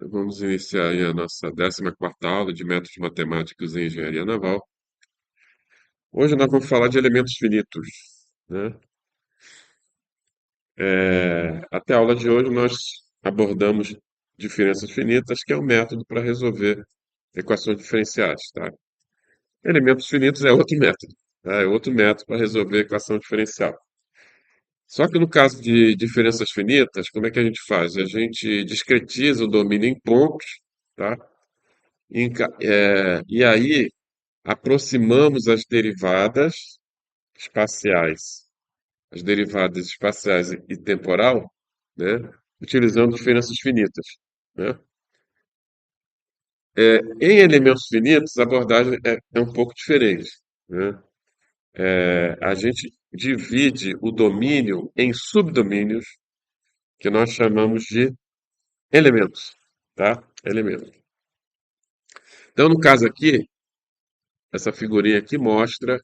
Vamos iniciar aí a nossa 14ª aula de métodos matemáticos em engenharia naval. Hoje nós vamos falar de elementos finitos, né? Até a aula de hoje nós abordamos diferenças finitas, que é um método para resolver equações diferenciais, tá? Elementos finitos é outro método, tá? É outro método para resolver equação diferencial. Só que no caso de diferenças finitas, como é que a gente faz? A gente discretiza o domínio em pontos, tá? E aí aproximamos as derivadas espaciais e temporal, né, utilizando diferenças finitas, né? Em elementos finitos, a abordagem é um pouco diferente, né? A gente divide o domínio em subdomínios, que nós chamamos de elementos, tá? Elementos. Então, no caso aqui, essa figurinha aqui mostra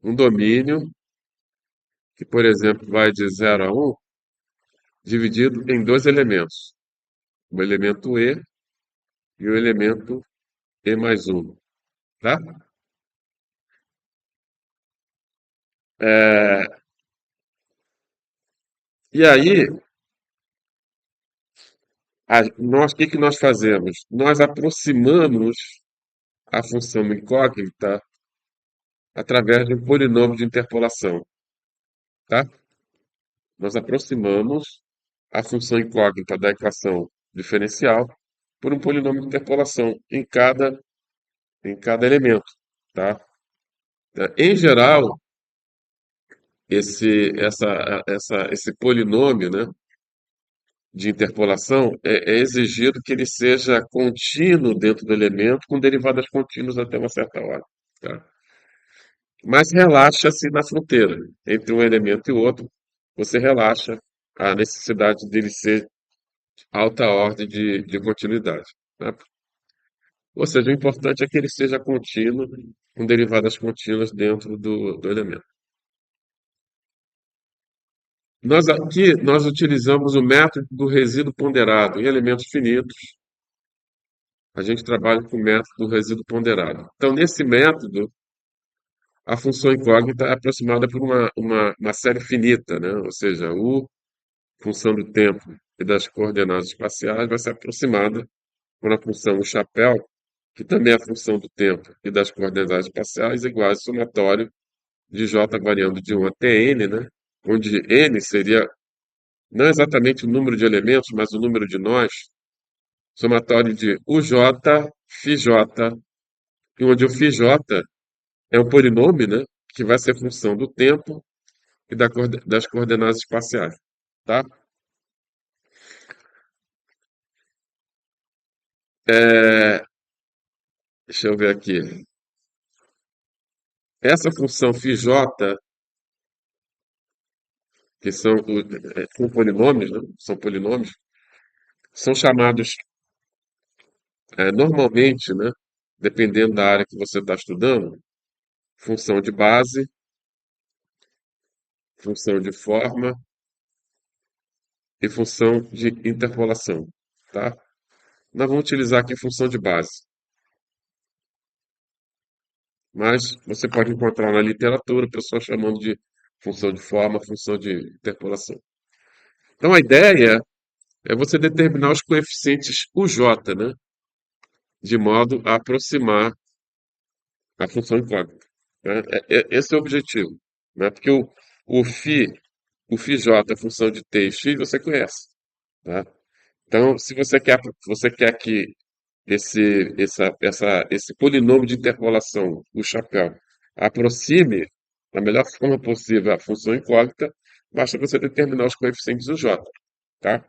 um domínio que, por exemplo, vai de 0 a 1, dividido em dois elementos, o elemento e o elemento e mais um, tá? É, e aí, o que que nós fazemos? Nós aproximamos a função incógnita através de um polinômio de interpolação, tá? Nós aproximamos a função incógnita da equação diferencial por um polinômio de interpolação em cada elemento, tá? Em geral, esse polinômio, né, de interpolação é exigido que ele seja contínuo dentro do elemento, com derivadas contínuas até uma certa hora, tá? Mas relaxa-se na fronteira entre um elemento e outro, você relaxa a necessidade dele ser alta ordem de continuidade, tá? Ou seja, o importante é que ele seja contínuo, com derivadas contínuas dentro do elemento. Nós utilizamos o método do resíduo ponderado em elementos finitos. A gente trabalha com o método do resíduo ponderado. Então, nesse método, a função incógnita é aproximada por uma série finita, né? Ou seja, U, função do tempo e das coordenadas espaciais, vai ser aproximada por uma função, o chapéu, que também é a função do tempo e das coordenadas espaciais, igual ao somatório de J variando de 1 até N, né? Onde N seria não exatamente o número de elementos, mas o número de nós, somatório de UJ, FJ, e onde o FJ é um polinômio, né, que vai ser função do tempo e das coordenadas espaciais, tá? É, deixa eu ver aqui. Essa função FJ, que são polinômios, né, são polinômios, são chamados normalmente, né, dependendo da área que você está estudando, função de base, função de forma e função de interpolação, tá? Nós vamos utilizar aqui função de base, mas você pode encontrar na literatura pessoas chamando de função de forma, função de interpolação. Então a ideia é você determinar os coeficientes UJ, né? De modo a aproximar a função incógnita, né? Esse é o objetivo, né? Porque o φj, a função de t e x, você conhece, tá? Então, se você quer que esse polinômio de interpolação, o chapéu, aproxime da melhor forma possível a função incógnita, basta você determinar os coeficientes do J, tá?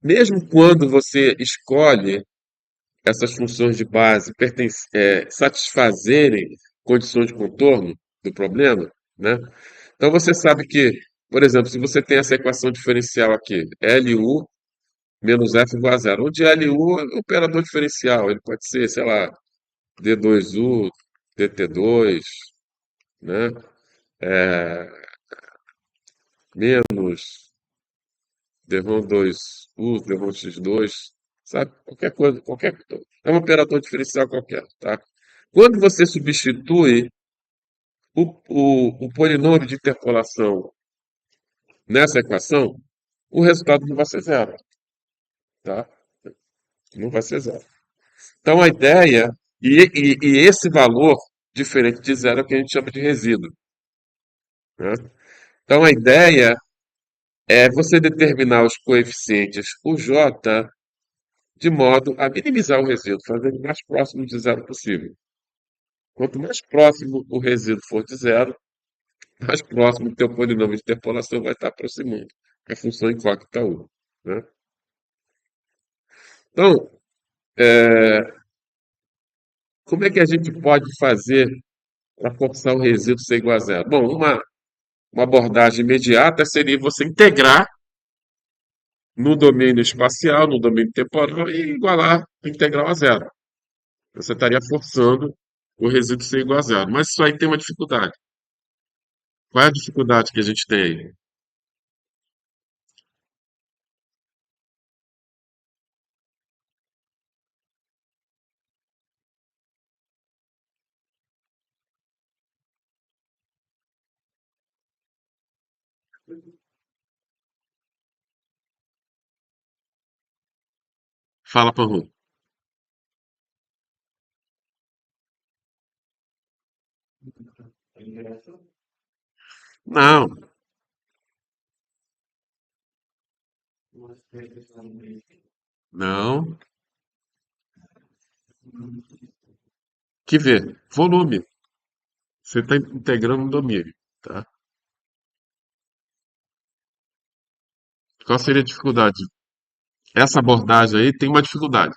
Mesmo quando você escolhe essas funções de base satisfazerem condições de contorno do problema, né? Então você sabe que, por exemplo, se você tem essa equação diferencial aqui, LU menos F igual a zero, onde LU é um operador diferencial, ele pode ser, sei lá, D2U, dt2, né? É, menos derrom 2u, derrom x2, sabe? Qualquer coisa, qualquer. É um operador diferencial qualquer, tá? Quando você substitui o polinômio de interpolação nessa equação, o resultado não vai ser zero, tá? Não vai ser zero. Então a ideia, e esse valor diferente de zero é o que a gente chama de resíduo, né? Então a ideia é você determinar os coeficientes UJ de modo a minimizar o resíduo, fazer ele mais próximo de zero possível. Quanto mais próximo o resíduo for de zero, mais próximo do teu polinômio de interpolação vai estar aproximando a função incógnita U, né? Então, como é que a gente pode fazer para forçar o resíduo ser igual a zero? Bom, uma abordagem imediata seria você integrar no domínio espacial, no domínio temporal e igualar a integral a zero. Você estaria forçando o resíduo ser igual a zero. Mas isso aí tem uma dificuldade. Qual é a dificuldade que a gente tem aí? Fala, Panru. Não, não. Que ver? Volume. Você está integrando um domínio, tá? Qual seria a dificuldade? Essa abordagem aí tem uma dificuldade,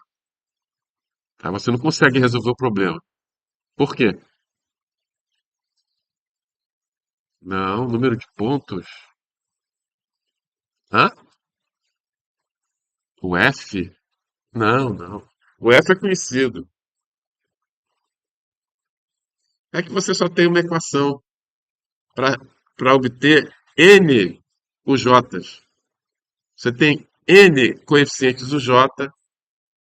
tá? Você não consegue resolver o problema. Por quê? Não, número de pontos. Hã? O F? Não, não. O F é conhecido. É que você só tem uma equação para obter N UJs. Você tem N coeficientes UJ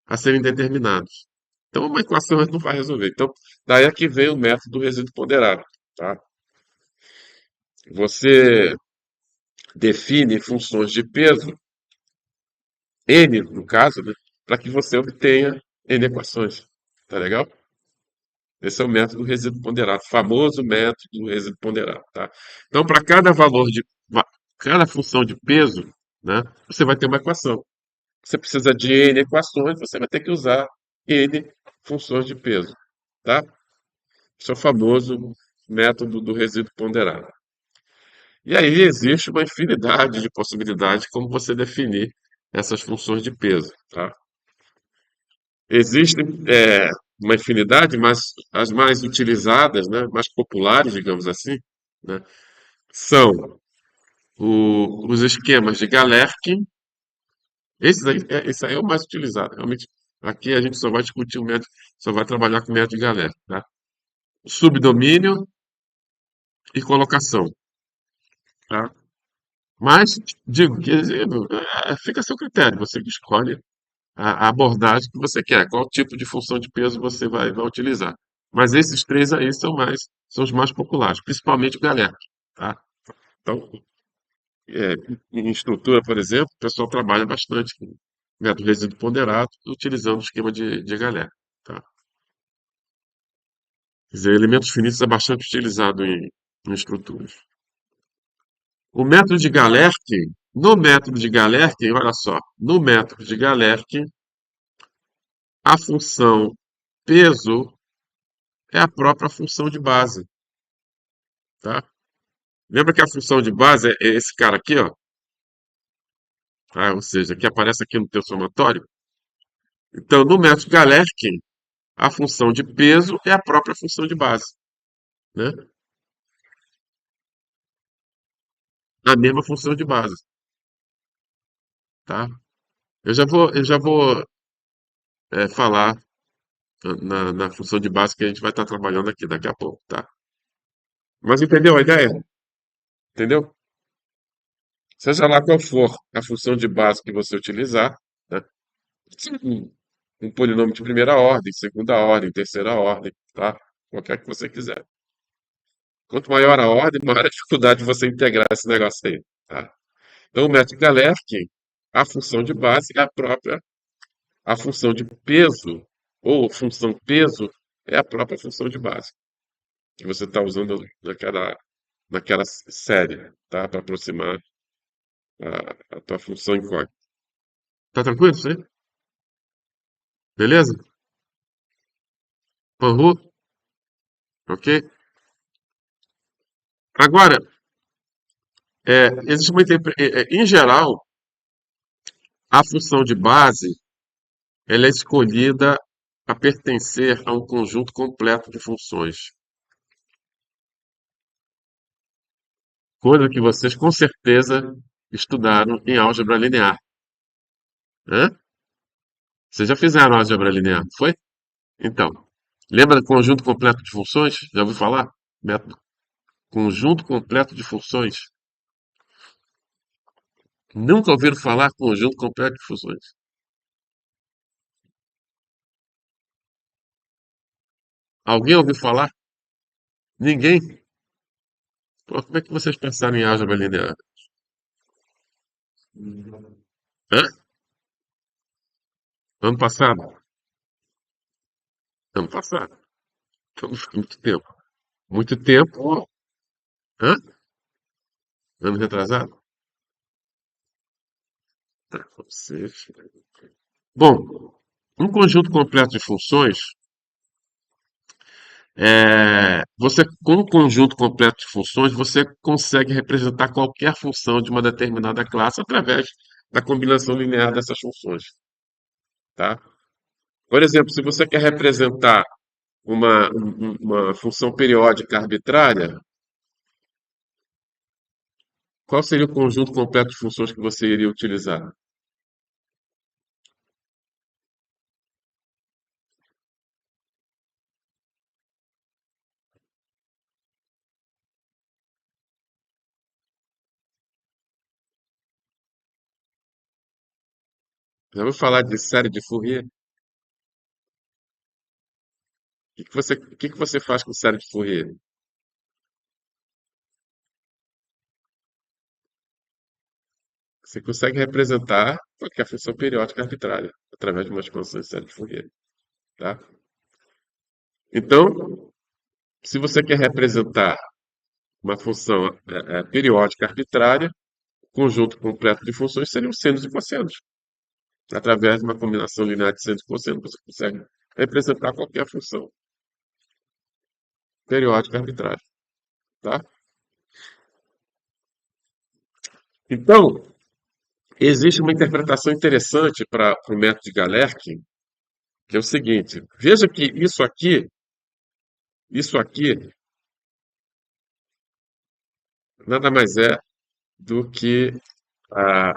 a serem determinados. Então, uma equação não vai resolver. Então, daí é que vem o método do resíduo ponderado, tá? Você define funções de peso, N no caso, né, para que você obtenha N equações. Tá legal? Esse é o método do resíduo ponderado, famoso método do resíduo ponderado, tá? Então, para cada valor de cada função de peso, né, você vai ter uma equação. Você precisa de N equações, você vai ter que usar N funções de peso, tá? Esse é o famoso método do resíduo ponderado. E aí existe uma infinidade de possibilidades de como você definir essas funções de peso, tá? Existem uma infinidade, mas as mais utilizadas, né, mais populares, digamos assim, né, são os esquemas de Galerkin. Esse aí é o mais utilizado. Realmente, aqui a gente só vai discutir o método, só vai trabalhar com o método de Galerkin, tá? Subdomínio e colocação, tá? Mas, digo, fica a seu critério, você que escolhe a abordagem que você quer, qual tipo de função de peso você vai utilizar. Mas esses três aí são os mais populares, principalmente o Galerkin, tá? Então, é, em estrutura, por exemplo, o pessoal trabalha bastante com método resíduo ponderado, utilizando o esquema de Galerkin, tá? Quer dizer, elementos finitos é bastante utilizado em estruturas. O método de Galerkin, no método de Galerkin, olha só, no método de Galerkin, a função peso é a própria função de base, tá? Lembra que a função de base é esse cara aqui, ó, tá? Ou seja, que aparece aqui no teu somatório. Então, no método Galerkin, a função de peso é a própria função de base, né? A mesma função de base, tá? Eu já vou falar na função de base que a gente vai estar trabalhando aqui daqui a pouco, tá? Mas entendeu a ideia? Entendeu? Seja lá qual for a função de base que você utilizar, né? Um, um polinômio de primeira ordem, segunda ordem, terceira ordem, tá? Qualquer que você quiser. Quanto maior a ordem, maior a dificuldade de você integrar esse negócio aí, tá? Então, o método Galerkin, a função de base é a própria, a função de peso, ou função peso, é a própria função de base, que você está usando naquela série, tá? Para aproximar a tua função incógnita. Tá tranquilo isso aí? Beleza? Uhul, ok? Agora, existe uma em geral, a função de base ela é escolhida a pertencer a um conjunto completo de funções. Coisa que vocês com certeza estudaram em álgebra linear, né? Vocês já fizeram álgebra linear, não foi? Então, lembra do conjunto completo de funções? Já ouviu falar? Método conjunto completo de funções. Nunca ouviram falar conjunto completo de funções. Alguém ouviu falar? Ninguém? Pô, como é que vocês pensaram em álgebra linear? Hã? Ano passado? Ano passado. Então, muito tempo. Muito tempo. Hã? Ano retrasado? Tá, você. Bom, um conjunto completo de funções, você, com um conjunto completo de funções, você consegue representar qualquer função de uma determinada classe através da combinação linear dessas funções, tá? Por exemplo, se você quer representar uma função periódica arbitrária, qual seria o conjunto completo de funções que você iria utilizar? Já ouviu falar de série de Fourier? O que que você faz com série de Fourier? Você consegue representar qualquer função periódica arbitrária através de uma expansão de série de Fourier, tá? Então, se você quer representar uma função periódica arbitrária, o conjunto completo de funções seriam senos e cossenos. Através de uma combinação linear de senos e cossenos, você consegue representar qualquer função periódica arbitrária, tá? Então, existe uma interpretação interessante para o método de Galerkin, que é o seguinte: veja que isso aqui, nada mais é do que a,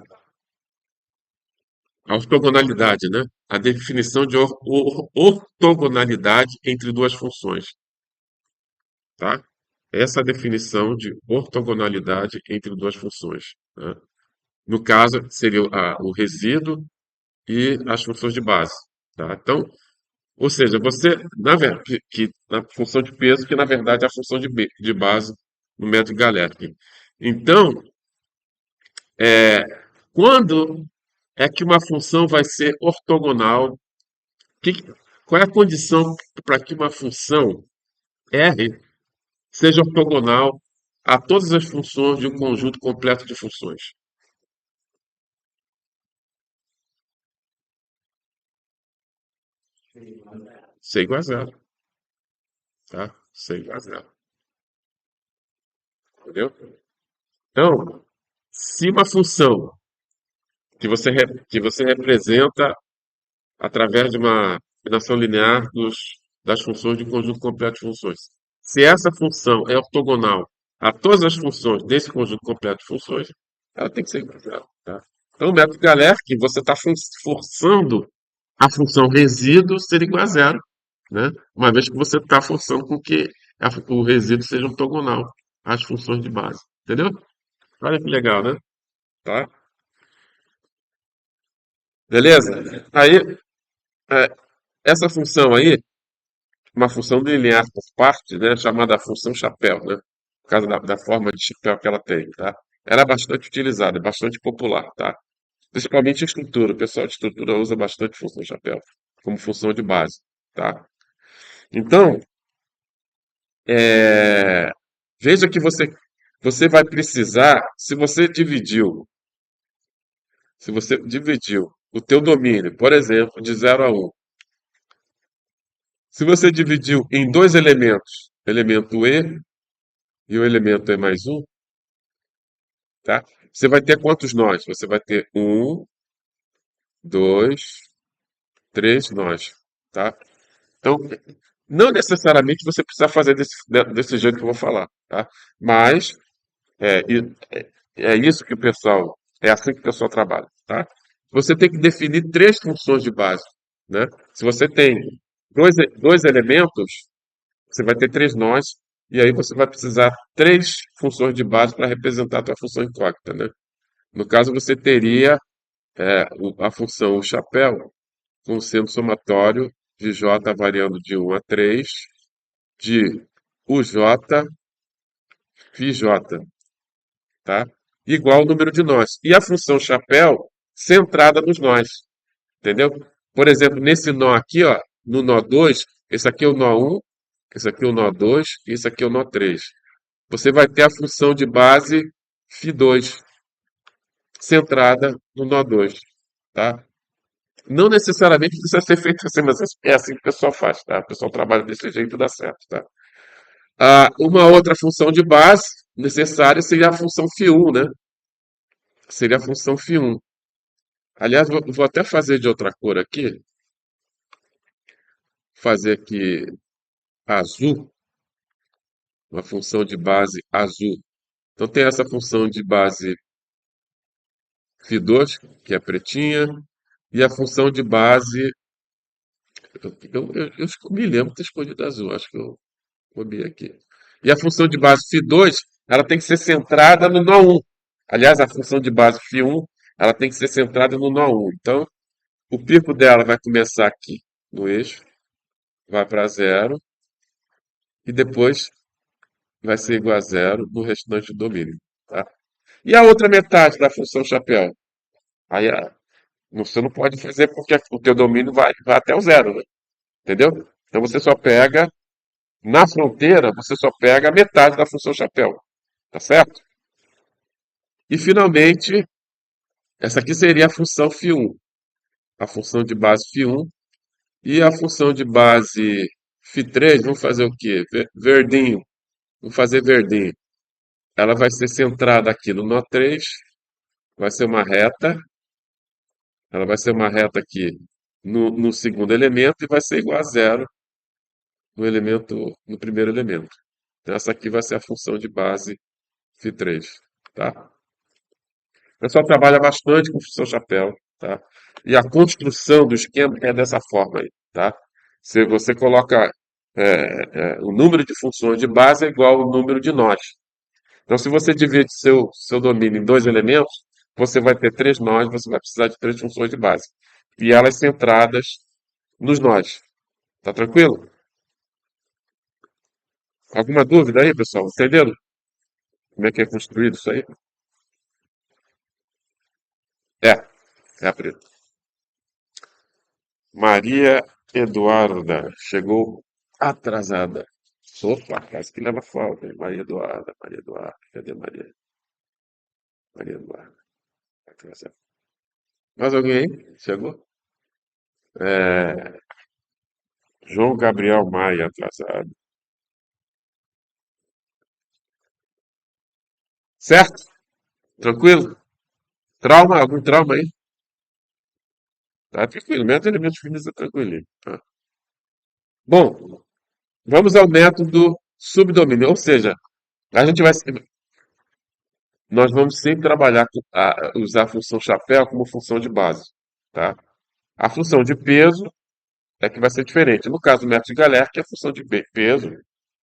a ortogonalidade, né? A definição de ortogonalidade entre duas funções, tá? Essa é a definição de ortogonalidade entre duas funções, né? No caso, seria o resíduo e as funções de base, tá? Então, ou seja, você, na função de peso, que na verdade é a função de base no método Galerkin. Então, quando é que uma função vai ser ortogonal? Que- Qual é a condição para que uma função R seja ortogonal a todas as funções de um conjunto completo de funções? C igual a zero, tá? C igual a zero, entendeu? Então, se uma função que você representa através de uma combinação linear das funções de um conjunto completo de funções. Se essa função é ortogonal a todas as funções desse conjunto completo de funções, ela tem que ser igual a zero, tá? Então, o método Galerkin, você está forçando a função resíduo ser igual a zero. né? Uma vez que você está forçando com que o resíduo seja ortogonal às funções de base. Entendeu? Olha que legal, né? Tá? Beleza? Aí, é, essa função aí, uma função linear por parte, né, chamada função chapéu, né? Por causa da forma de chapéu que ela tem, tá? Ela é bastante utilizada, é bastante popular, tá? Principalmente em estrutura. O pessoal de estrutura usa bastante função chapéu como função de base, tá? Então, é, veja que você vai precisar, se você dividiu o teu domínio, por exemplo, de 0 a 1, se você dividiu em dois elementos, elemento e o elemento E mais um, tá? Você vai ter quantos nós? Você vai ter um, dois, três nós, tá? Então, não necessariamente você precisa fazer desse jeito que eu vou falar, tá? Mas é isso que o pessoal, é assim que o pessoal trabalha, tá? Você tem que definir três funções de base, né? Se você tem dois elementos, você vai ter três nós, e aí você vai precisar três funções de base para representar a tua função incógnita, né? No caso, você teria a função o chapéu com seno somatório de j variando de 1 a 3, de uj phi j, tá? Igual ao número de nós. E a função chapéu centrada nos nós, entendeu? Por exemplo, nesse nó aqui, ó, no nó 2, esse aqui é o nó 1, esse aqui é o nó 2 e esse aqui é o nó 3. Você vai ter a função de base φ2 centrada no nó 2, tá? Não necessariamente precisa ser feito assim, mas é assim que o pessoal faz, tá? O pessoal trabalha desse jeito e dá certo, tá? Uma outra função de base necessária seria a função φ1, né? Seria a função φ1. Aliás, vou até fazer de outra cor aqui, fazer aqui azul, uma função de base azul. Então tem essa função de base φ2, que é pretinha, e a função de base. Eu me lembro de ter escolhido azul, acho que eu comi aqui. E a função de base φ2, ela tem que ser centrada no nó 1. Aliás, a função de base φ1, ela tem que ser centrada no nó 1. Então, o pico dela vai começar aqui no eixo, vai para zero, e depois vai ser igual a zero no restante do domínio. Tá? E a outra metade da função chapéu? Aí você não pode fazer porque o teu domínio vai até o zero, né? Entendeu? Então você só pega, na fronteira, você só pega a metade da função chapéu. Tá certo? E finalmente, essa aqui seria a função φ1, a função de base φ1 e a função de base φ3, vamos fazer o quê? Verdinho, vamos fazer verdinho. Ela vai ser centrada aqui no nó 3, vai ser uma reta, ela vai ser uma reta aqui no segundo elemento e vai ser igual a zero no primeiro elemento. Então essa aqui vai ser a função de base φ3, tá? O pessoal trabalha bastante com função chapéu, tá? E a construção do esquema é dessa forma aí, tá? Se você coloca o número de funções de base é igual ao número de nós. Então, se você divide seu domínio em dois elementos, você vai ter três nós, você vai precisar de três funções de base. E elas centradas nos nós. Tá tranquilo? Alguma dúvida aí, pessoal? Entenderam como é que é construído isso aí? É, é a preta. Maria Eduarda chegou atrasada. Opa, quase que leva falta, hein? Maria Eduarda, Maria Eduarda. Cadê Maria? Maria Eduarda. Atrasada. Mais alguém aí? Chegou? É, João Gabriel Maia, atrasado. Certo? Tranquilo? Trauma? Algum trauma aí? Tá tranquilo. Método de elementos finos é tranquilinho. Tá? Bom, vamos ao método subdomínio. Ou seja, a gente vai, nós vamos sempre trabalhar usar a função chapéu como função de base. Tá? A função de peso é que vai ser diferente. No caso do método de Galerque, a função de peso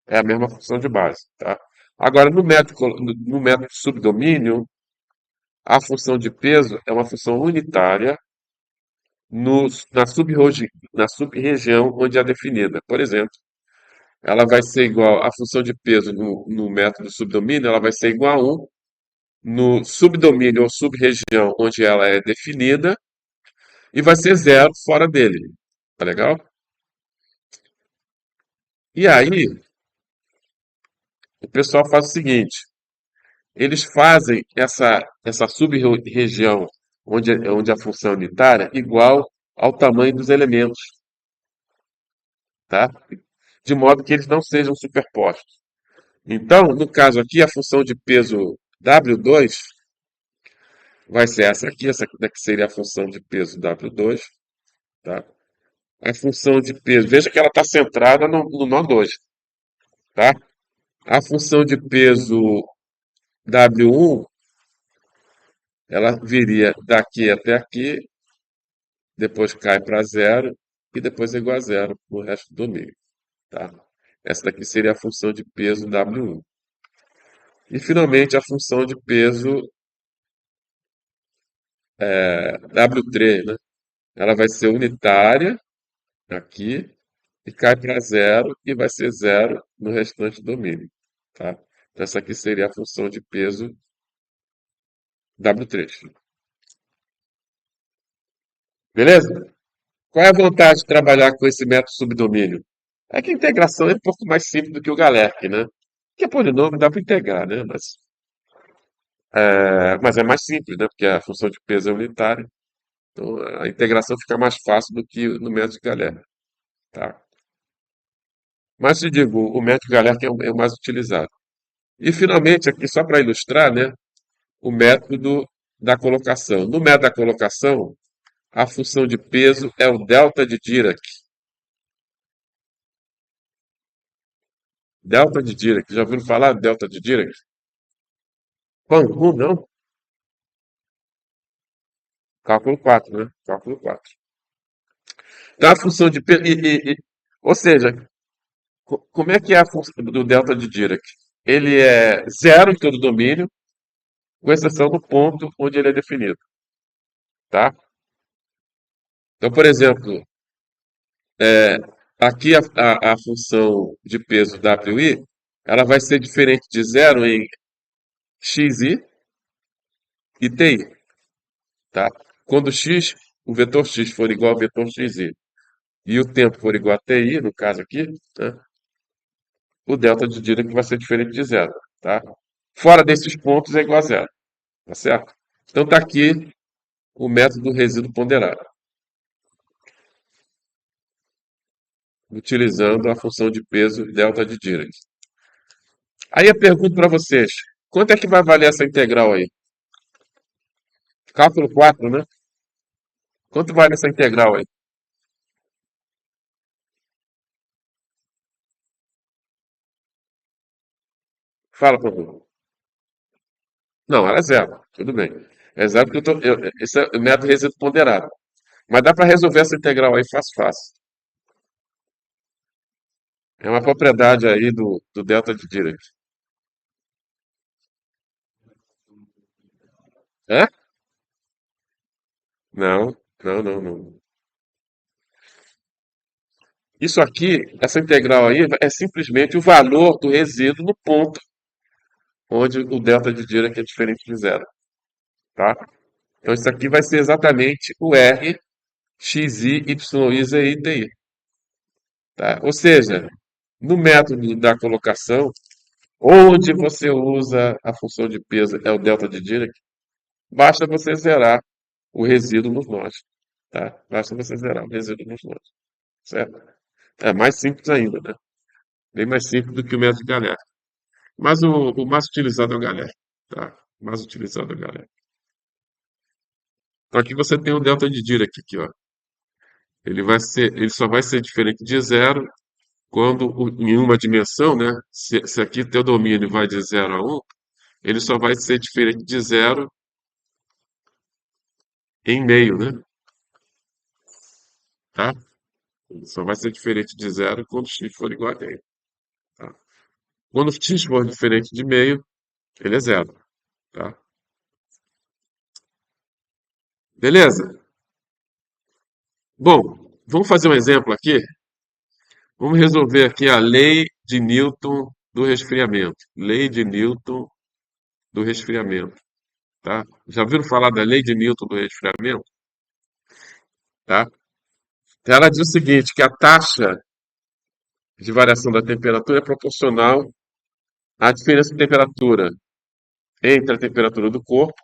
é a mesma função de base, tá? Agora, no método de subdomínio, a função de peso é uma função unitária na sub-região onde é definida. Por exemplo, ela vai ser igual a função de peso no método subdomínio, ela vai ser igual a 1 no subdomínio ou sub-região onde ela é definida e vai ser zero fora dele. Tá legal? E aí, o pessoal faz o seguinte: eles fazem essa sub-região onde a função é unitária igual ao tamanho dos elementos, tá? De modo que eles não sejam superpostos. Então, no caso aqui, a função de peso W2 vai ser essa aqui daqui seria a função de peso W2, tá? A função de peso, veja que ela está centrada no nó 2, tá? A função de peso W1, ela viria daqui até aqui, depois cai para zero e depois é igual a zero no resto do domínio, tá? Essa daqui seria a função de peso W1. E finalmente a função de peso W3, né? Ela vai ser unitária aqui e cai para zero e vai ser zero no restante do domínio, tá? Então, essa aqui seria a função de peso W3. Beleza? Qual é a vantagem de trabalhar com esse método subdomínio? É que a integração é um pouco mais simples do que o Galerque, né? Que é polinômio, dá para integrar, né? Mas é mais simples, né? Porque a função de peso é unitária. Então a integração fica mais fácil do que no método de Galerque, tá? Mas te digo, o método Galerque é o mais utilizado. E finalmente, aqui só para ilustrar, né? O método da colocação. No método da colocação, a função de peso é o delta de Dirac. Delta de Dirac. Já ouviram falar de delta de Dirac? Quantum, não? Cálculo 4, né? Cálculo 4. Então, a função de peso. Ou seja, como é que é a função do delta de Dirac? Ele é zero em todo o domínio, com exceção do ponto onde ele é definido, tá? Então, por exemplo, aqui a função de peso WI, ela vai ser diferente de zero em XI e TI, tá? Quando x, o vetor x for igual ao vetor xi e o tempo for igual a TI, no caso aqui, né, o delta de Dirac vai ser diferente de zero, tá? Fora desses pontos é igual a zero, tá certo? Então está aqui o método do resíduo ponderado, utilizando a função de peso delta de Dirac. Aí eu pergunto para vocês, quanto é que vai valer essa integral aí? Cálculo 4, né? Quanto vale essa integral aí? Fala, por favor. Não, ela é zero. Tudo bem. É zero porque esse é o método resíduo ponderado. Mas dá para resolver essa integral aí fácil, fácil. É uma propriedade aí do delta de Dirac. É? Não, não, não, não. Isso aqui, essa integral aí, é simplesmente o valor do resíduo no ponto onde o delta de Dirac é diferente de zero, tá? Então isso aqui vai ser exatamente o R, xi, yi, zi e ti, tá? Ou seja, no método da colocação, onde você usa a função de peso, é o delta de Dirac, basta você zerar o resíduo nos nós, tá? Basta você zerar o resíduo nos nós, certo? É mais simples ainda, né? Bem mais simples do que o método de Galerre. Mas o mais utilizado é o Galerre, tá? O mais utilizado é o Galerre. Então aqui você tem o delta de Dirac aqui, ó. Ele só vai ser diferente de zero quando em uma dimensão, né? Se aqui teu domínio vai de zero a um, ele só vai ser diferente de zero em meio, né? Tá? Só vai ser diferente de zero quando x for igual a meio. Tá? Quando x for diferente de meio, ele é zero. Tá? Beleza? Bom, vamos fazer um exemplo aqui. Vamos resolver aqui a lei de Newton do resfriamento. Lei de Newton do resfriamento. Tá? Já ouviram falar da lei de Newton do resfriamento? Tá? Ela diz o seguinte, que a taxa de variação da temperatura é proporcional à diferença de temperatura entre a temperatura do corpo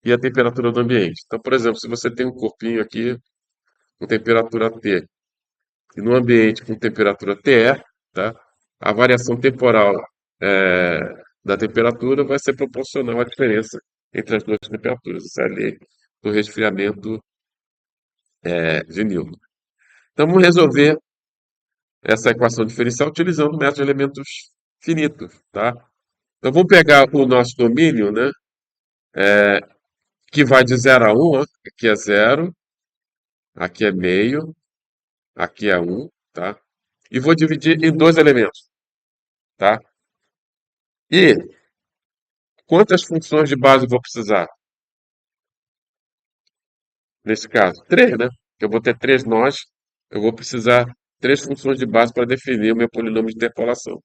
e a temperatura do ambiente. Então, por exemplo, se você tem um corpinho aqui com temperatura T e no ambiente com temperatura TE, tá? A variação temporal é, da temperatura vai ser proporcional à diferença entre as duas temperaturas. Isso é a lei do resfriamento de Newton. Então, vamos resolver essa equação diferencial utilizando o método de elementos finitos, tá? Então, vamos pegar o nosso domínio, né? Que vai de 0 a 1, ó. Aqui é zero, aqui é meio, aqui é um, tá? E vou dividir em dois elementos, tá? E quantas funções de base eu vou precisar? Nesse caso, três, né? Eu vou ter três nós, eu vou precisar três funções de base para definir o meu polinômio de interpolação.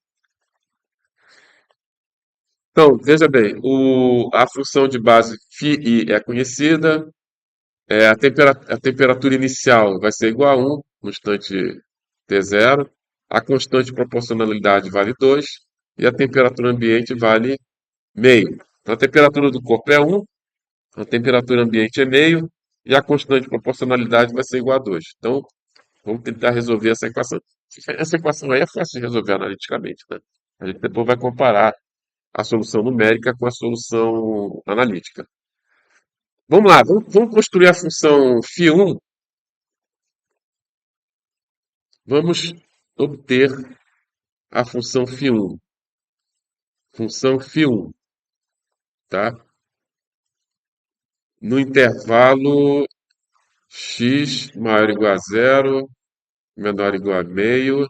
Então, veja bem, a função de base φi é conhecida, a temperatura inicial vai ser igual a 1 no instante T0, a constante de proporcionalidade vale 2 e a temperatura ambiente vale meio. Então, a temperatura do corpo é 1, a temperatura ambiente é meio e a constante de proporcionalidade vai ser igual a 2. Então, vamos tentar resolver essa equação. Essa equação aí é fácil de resolver analiticamente, né? A gente depois vai comparar a solução numérica com a solução analítica. Vamos lá, vamos construir a função φ1. Vamos obter a função φ1. Função φ1, tá? No intervalo x maior ou igual a zero, menor ou igual a meio,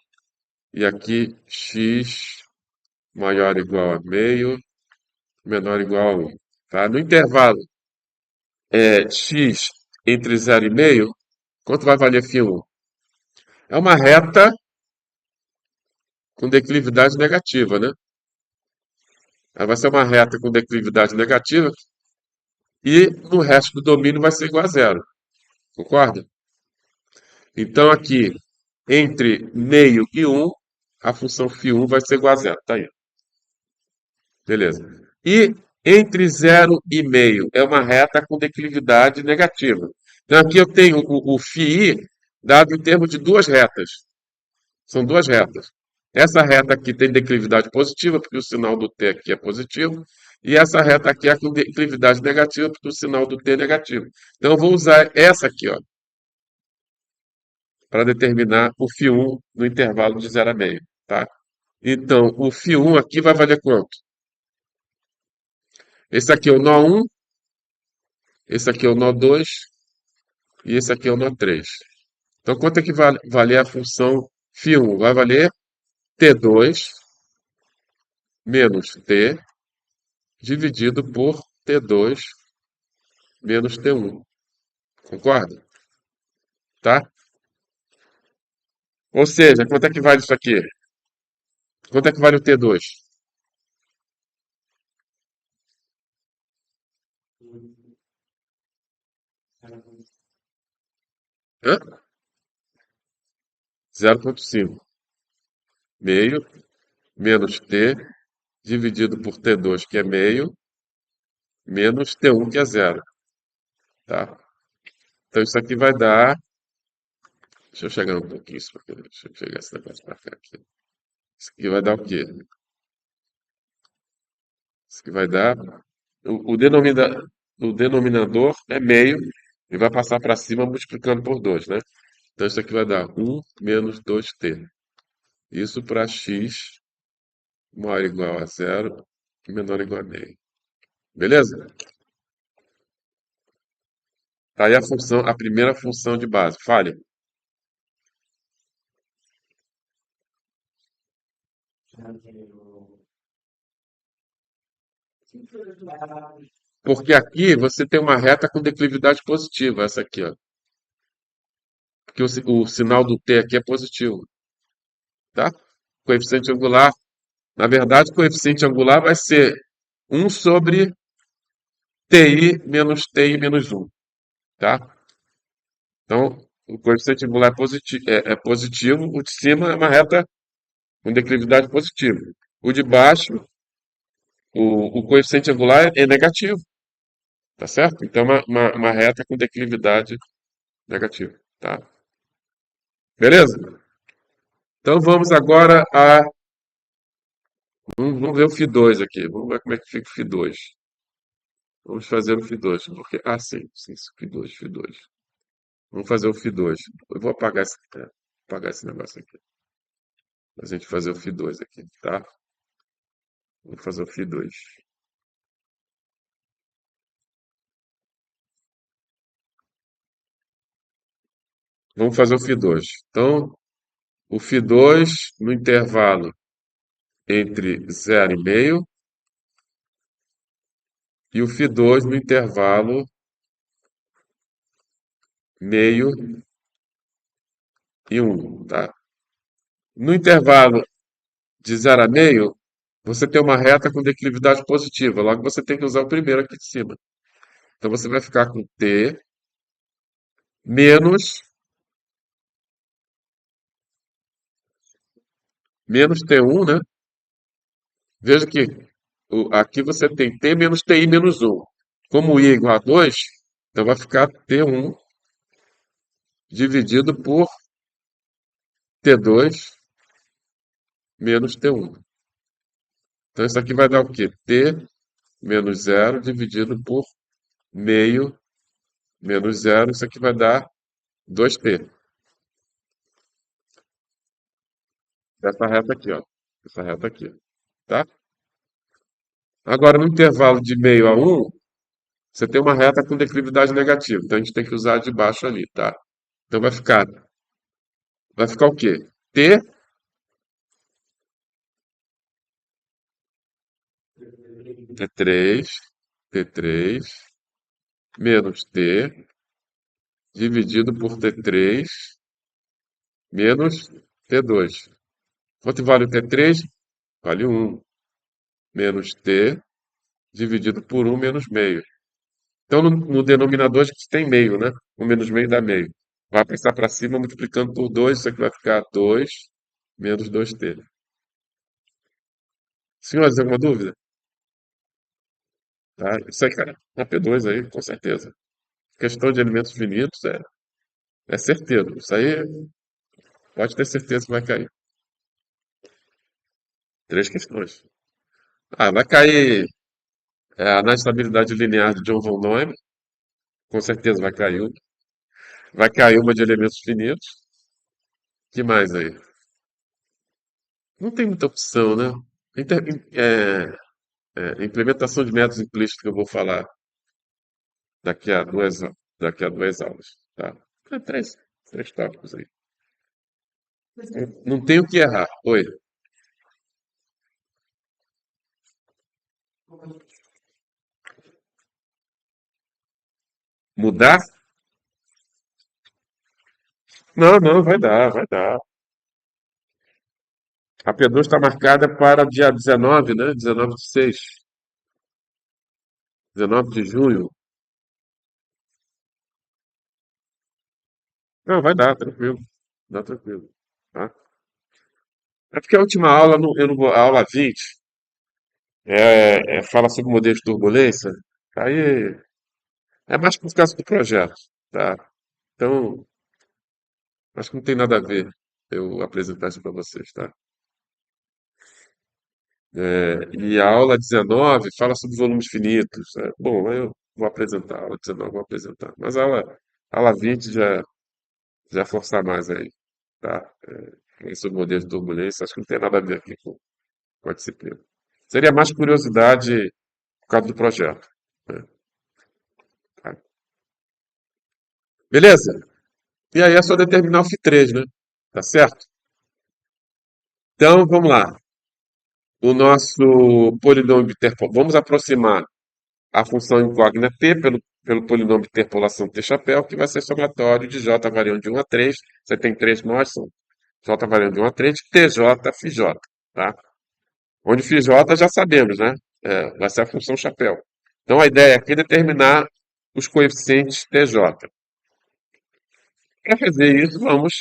e aqui x maior ou igual a meio, menor ou igual a 1. Tá? No intervalo x entre zero e meio, quanto vai valer φ1? É uma reta com declividade negativa, né? Ela vai ser uma reta com declividade negativa e no resto do domínio vai ser igual a zero. Concorda? Então, aqui, entre meio e 1, a função φ1 vai ser igual a zero. Tá aí. Beleza. E entre zero e meio é uma reta com declividade negativa. Então, aqui eu tenho o φi dado em termos de duas retas. São duas retas. Essa reta aqui tem declividade positiva, porque o sinal do t aqui é positivo. E essa reta aqui é com declividade negativa, porque o sinal do t é negativo. Então, eu vou usar essa aqui, ó, para determinar o φ1 no intervalo de 0 a meio, tá? Então, o φ1 aqui vai valer quanto? Esse aqui é o nó 1, esse aqui é o nó 2 e esse aqui é o nó 3. Então, quanto é que vai valer a função φ1? Vai valer T2 menos T dividido por T2 menos T1. Concorda? Tá? Ou seja, quanto é que vale isso aqui? Quanto é que vale o T2? Hã? 0,5. Meio menos T dividido por T2, que é meio, menos T1, que é zero. Tá? Então, isso aqui vai dar. Deixa eu chegar um pouquinho isso aqui. Deixa eu chegar esse negócio para cá aqui. Isso aqui vai dar o quê? Isso aqui vai dar. O denominador é meio e vai passar para cima multiplicando por 2, né? Então, isso aqui vai dar 1 menos 2t. Isso para x maior ou igual a zero e menor ou igual a meio. Beleza? Tá aí a função, a primeira função de base. Fale. Porque aqui você tem uma reta com declividade positiva, essa aqui, ó. Porque o sinal do T aqui é positivo, tá? Coeficiente angular, na verdade, o coeficiente angular vai ser 1/TI menos TI menos 1, tá? Então, o coeficiente angular é positivo, o de cima é uma reta com declividade positiva. O de baixo, o coeficiente angular é negativo, tá certo? Então, é uma reta com declividade negativa, tá? Beleza? Então, vamos agora a. Vamos ver o Φ2 aqui. Vamos ver como é que fica o Φ2. Vamos fazer o Φ2. Porque, sim, Φ2, Φ2. Vamos fazer o Φ2. Eu vou apagar esse negócio aqui. Pra gente fazer o Φ2 aqui, tá? Vamos fazer o Φ2. Vamos fazer o Φ2. Então, o Φ2 no intervalo entre 0,5 e o Φ2 no intervalo meio e 1, tá? No intervalo de 0 a meio, você tem uma reta com declividade positiva. Logo, você tem que usar o primeiro aqui de cima. Então, você vai ficar com T menos, menos T1, né? Veja que aqui você tem T menos TI menos 1. Como I é igual a 2, então vai ficar T1 dividido por T2 menos T1. Então, isso aqui vai dar o quê? T menos 0 dividido por meio menos 0. Isso aqui vai dar 2T. Essa reta aqui, ó. Essa reta aqui, tá? Agora, no intervalo de meio a 1, você tem uma reta com declividade negativa. Então, a gente tem que usar a de baixo ali, tá? Então, vai ficar o quê? T, T3, T3, menos T, dividido por T3, menos T2. Quanto vale o T3? Vale 1, menos T, dividido por 1 menos meio. Então, no denominador, a gente tem meio, né? 1 menos meio dá meio. Vai passar para cima multiplicando por 2, isso aqui vai ficar 2 menos 2T. Senhores, alguma dúvida? Tá? Isso aí, cara, na P2 aí, com certeza. Questão de elementos finitos é certeiro. Isso aí pode ter certeza que vai cair. Três questões. Vai cair na estabilidade linear de John von Neumann, com certeza vai cair uma. Vai cair uma de elementos finitos. Que mais aí? Não tem muita opção, né? Inter- implementação de métodos implícitos que eu vou falar daqui a duas aulas, tá? Três tópicos aí. Não tem o que errar. Oi. Mudar? Não, não, vai dar, vai dar. A P2 está marcada para dia 19, né? 19/6. 19 de junho. Não, vai dar, tranquilo. Dá tranquilo. Tá? É porque a última aula, eu não vou, a aula 20, fala sobre modelo de turbulência. Aí é mais por causa do projeto, tá? Então, acho que não tem nada a ver eu apresentar isso para vocês, tá? E a aula 19 fala sobre volumes finitos. Bom, eu vou apresentar, a aula 19 eu vou apresentar. Mas a aula 20 já é forçar mais aí, tá? Sobre modelo de turbulência, acho que não tem nada a ver aqui com a disciplina. Seria mais curiosidade por causa do projeto, né? Tá? Beleza? E aí é só determinar o Φ3, né? Tá certo? Então, vamos lá. o nosso polinômio de interpolação. Vamos aproximar a função incógnita t pelo polinômio de interpolação t-chapéu, que vai ser somatório de j variando de 1 a 3. Você tem três nós, são j variando de 1 a 3, tj, φj, tá? Onde φj já sabemos, né? Vai ser a função chapéu. Então a ideia aqui é determinar os coeficientes tj. Para fazer isso, vamos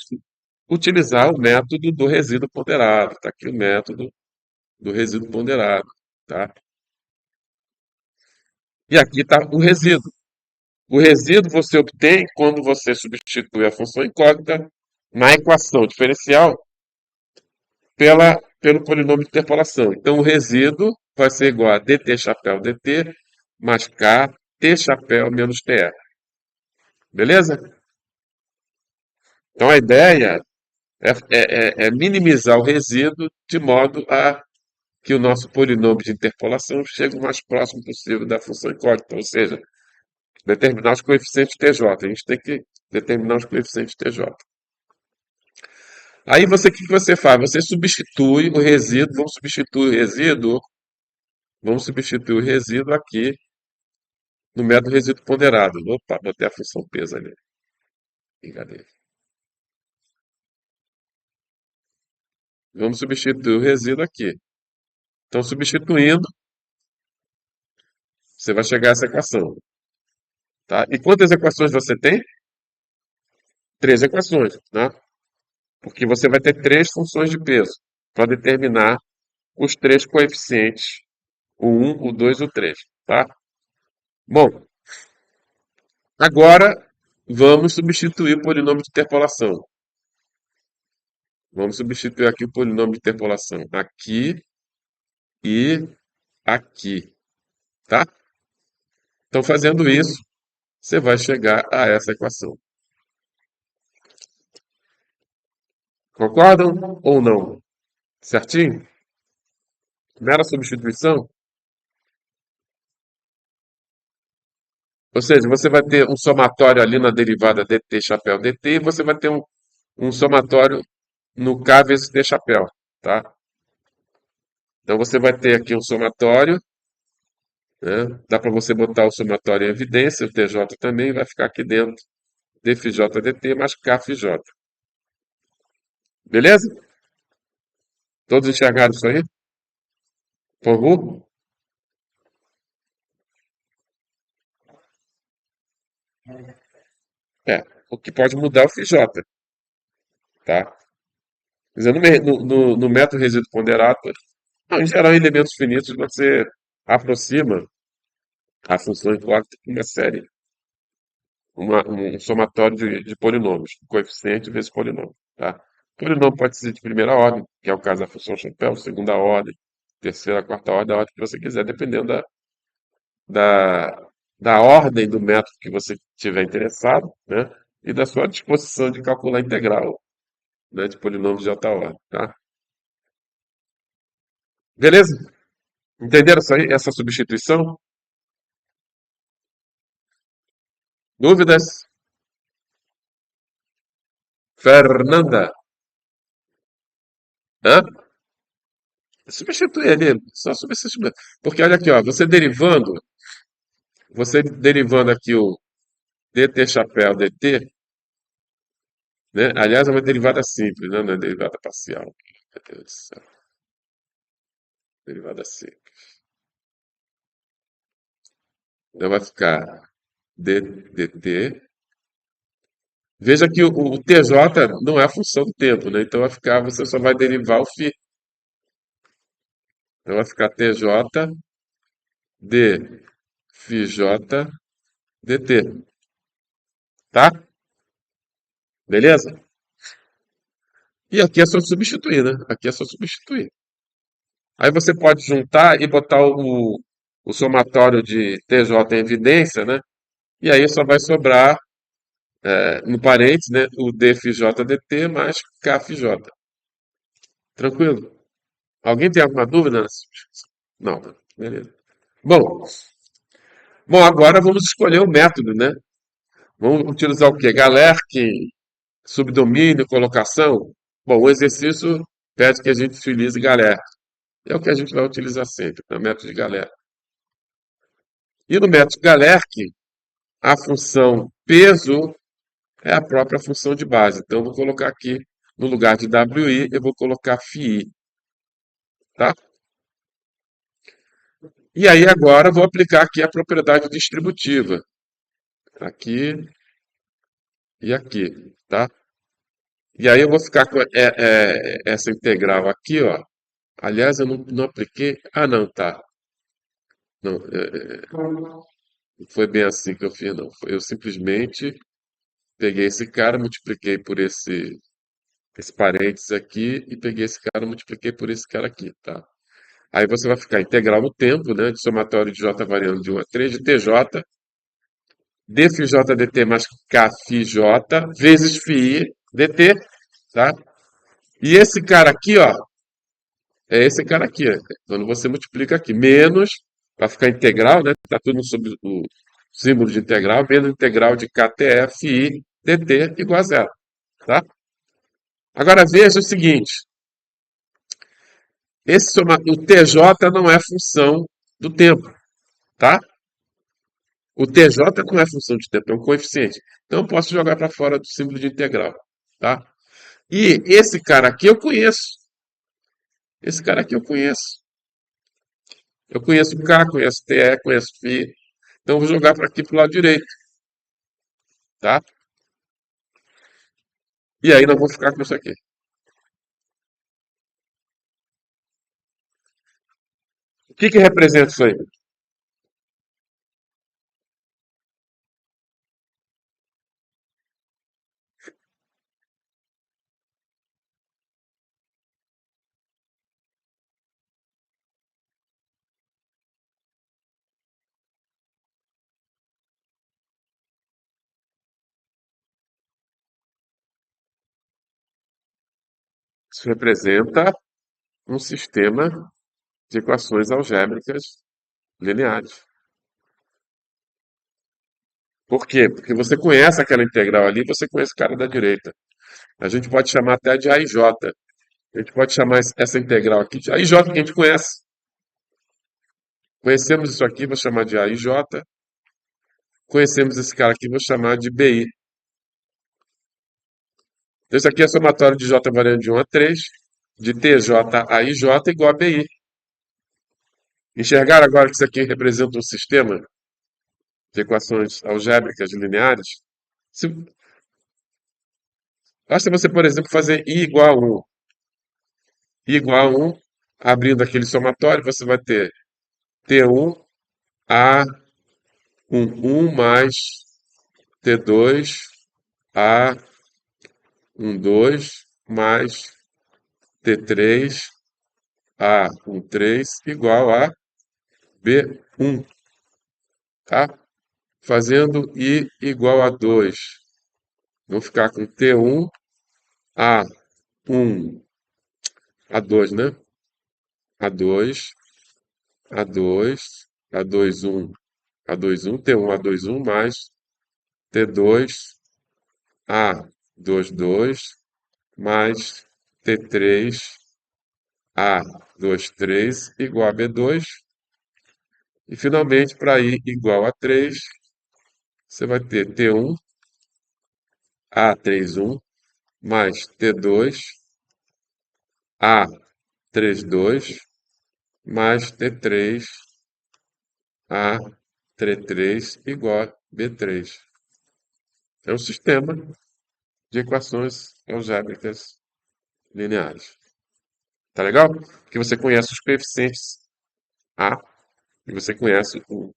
utilizar o método do resíduo ponderado. Está aqui o método do resíduo ponderado, tá? E aqui está o resíduo. O resíduo você obtém quando você substitui a função incógnita na equação diferencial pelo polinômio de interpolação. Então, o resíduo vai ser igual a dt chapéu dt mais k t chapéu menos tr. Beleza? Então, a ideia é minimizar o resíduo de modo a que o nosso polinômio de interpolação chegue o mais próximo possível da função incógnita, ou seja, determinar os coeficientes tj. A gente tem que determinar os coeficientes tj. Aí o que você faz? Você substitui o resíduo, vamos substituir o resíduo aqui no método resíduo ponderado. Opa, botei a função peso ali. Brincadeira. Vamos substituir o resíduo aqui. Então, substituindo, você vai chegar a essa equação. Tá? E quantas equações você tem? Três equações, né? Porque você vai ter três funções de peso para determinar os três coeficientes, o 1, o 2 e o 3. Tá? Bom, agora vamos substituir o polinômio de interpolação. Vamos substituir aqui o polinômio de interpolação. Aqui e aqui. Tá? Então, fazendo isso, você vai chegar a essa equação. Concordam ou não? Certinho? Mera substituição? Ou seja, você vai ter um somatório ali na derivada dt chapéu dt e você vai ter um somatório no k vezes t chapéu, tá? Então você vai ter aqui um somatório, né? Dá para você botar o somatório em evidência, o tj também vai ficar aqui dentro, dφj dt mais kφj. Beleza? Todos enxergaram isso aí? Por favor? É, o que pode mudar é o φj, tá? Quer dizer, no método resíduo ponderado, não, em geral, em elementos finitos, você aproxima a função incógnita com uma série, um somatório de polinômios, coeficiente vezes polinômio. Tá? Polinômio pode ser de primeira ordem, que é o caso da função chapéu, segunda ordem, terceira, quarta ordem, a ordem que você quiser, dependendo da, da ordem do método que você tiver interessado, né? E da sua disposição de calcular integral, né, de polinômios de alta ordem. Tá? Beleza? Entenderam isso aí, essa substituição? Dúvidas? Fernanda? Hã? Substitui ali, só substituir. Porque olha aqui, ó, você derivando aqui o dt chapéu dt, né? Aliás, é uma derivada simples, né? Não é derivada parcial. Meu Deus do céu. Derivada simples. Então vai ficar dt. Veja que o tj não é a função do tempo, né? Então vai ficar, você só vai derivar o φ. Então vai ficar tj d φj dt. Tá? Beleza? E aqui é só substituir, né? Aqui é só substituir. Aí você pode juntar e botar o somatório de TJ em evidência, né? E aí só vai sobrar, no parênteses, né, o dφj-dt mais kφj. Tranquilo? Alguém tem alguma dúvida nessa substituição? Não, né? Beleza. Bom, agora vamos escolher o método, né? Vamos utilizar o quê? Galerkin, subdomínio, colocação? Bom, o exercício pede que a gente utilize Galerkin. É o que a gente vai utilizar sempre, no método de Galerk. E no método Galerk, a função peso é a própria função de base. Então, eu vou colocar aqui, no lugar de WI, eu vou colocar FI, tá? E aí, agora, eu vou aplicar aqui a propriedade distributiva. Aqui e aqui, tá? E aí, eu vou ficar com essa integral aqui, ó. Aliás, eu não apliquei. Ah, não, tá. Não, não foi bem assim que eu fiz, não. Eu simplesmente peguei esse cara, multipliquei por esse parênteses aqui e peguei esse cara, multipliquei por esse cara aqui, tá? Aí você vai ficar integral no tempo, né? De somatório de J variando de 1 a 3, de TJ, dφj dt mais kφj, vezes φi dt, tá? E esse cara aqui, ó, é esse cara aqui, ó. Quando você multiplica aqui, menos, para ficar integral, né? Tá tudo sob o símbolo de integral, menos integral de KTFI dt igual a zero, tá? Agora veja o seguinte, o TJ não é função do tempo, tá? O TJ não é função de tempo, é um coeficiente. Então eu posso jogar para fora do símbolo de integral, tá? E esse cara aqui eu conheço. Esse cara aqui eu conheço. Eu conheço K, conheço TE, conheço Φ. Então eu vou jogar para aqui para o lado direito, tá? E aí nós vamos ficar com isso aqui. O que que representa isso aí? Isso representa um sistema de equações algébricas lineares. Por quê? Porque você conhece aquela integral ali, você conhece o cara da direita. A gente pode chamar até de AIJ. A gente pode chamar essa integral aqui de AIJ, que a gente conhece. Conhecemos isso aqui, vou chamar de AIJ. Conhecemos esse cara aqui, vou chamar de BI. Então, isso aqui é somatório de J variando de 1 a 3, de TJ a IJ igual a BI. Enxergaram agora que isso aqui representa um sistema de equações algébricas lineares? Se, basta você, por exemplo, fazer I igual a 1. I igual a 1, abrindo aquele somatório, você vai ter T1 a 1 mais T2 a 2 mais T3 a 3 igual a B1, tá? Fazendo I igual a 2. Vou ficar com T1 a 1, a 2, né? A 2, a 2, a 2, 1, a 2, 1, T1 a 2, 1 mais T2 a 2, 2 mais T3 a 2, 3 igual a B2. E finalmente, para I igual a 3, você vai ter T1 a 3, 1 mais T2 a 3, 2 mais T3 a T3 igual a B3. É um sistema de equações algébricas lineares. Tá legal? Porque você conhece os coeficientes A e você conhece o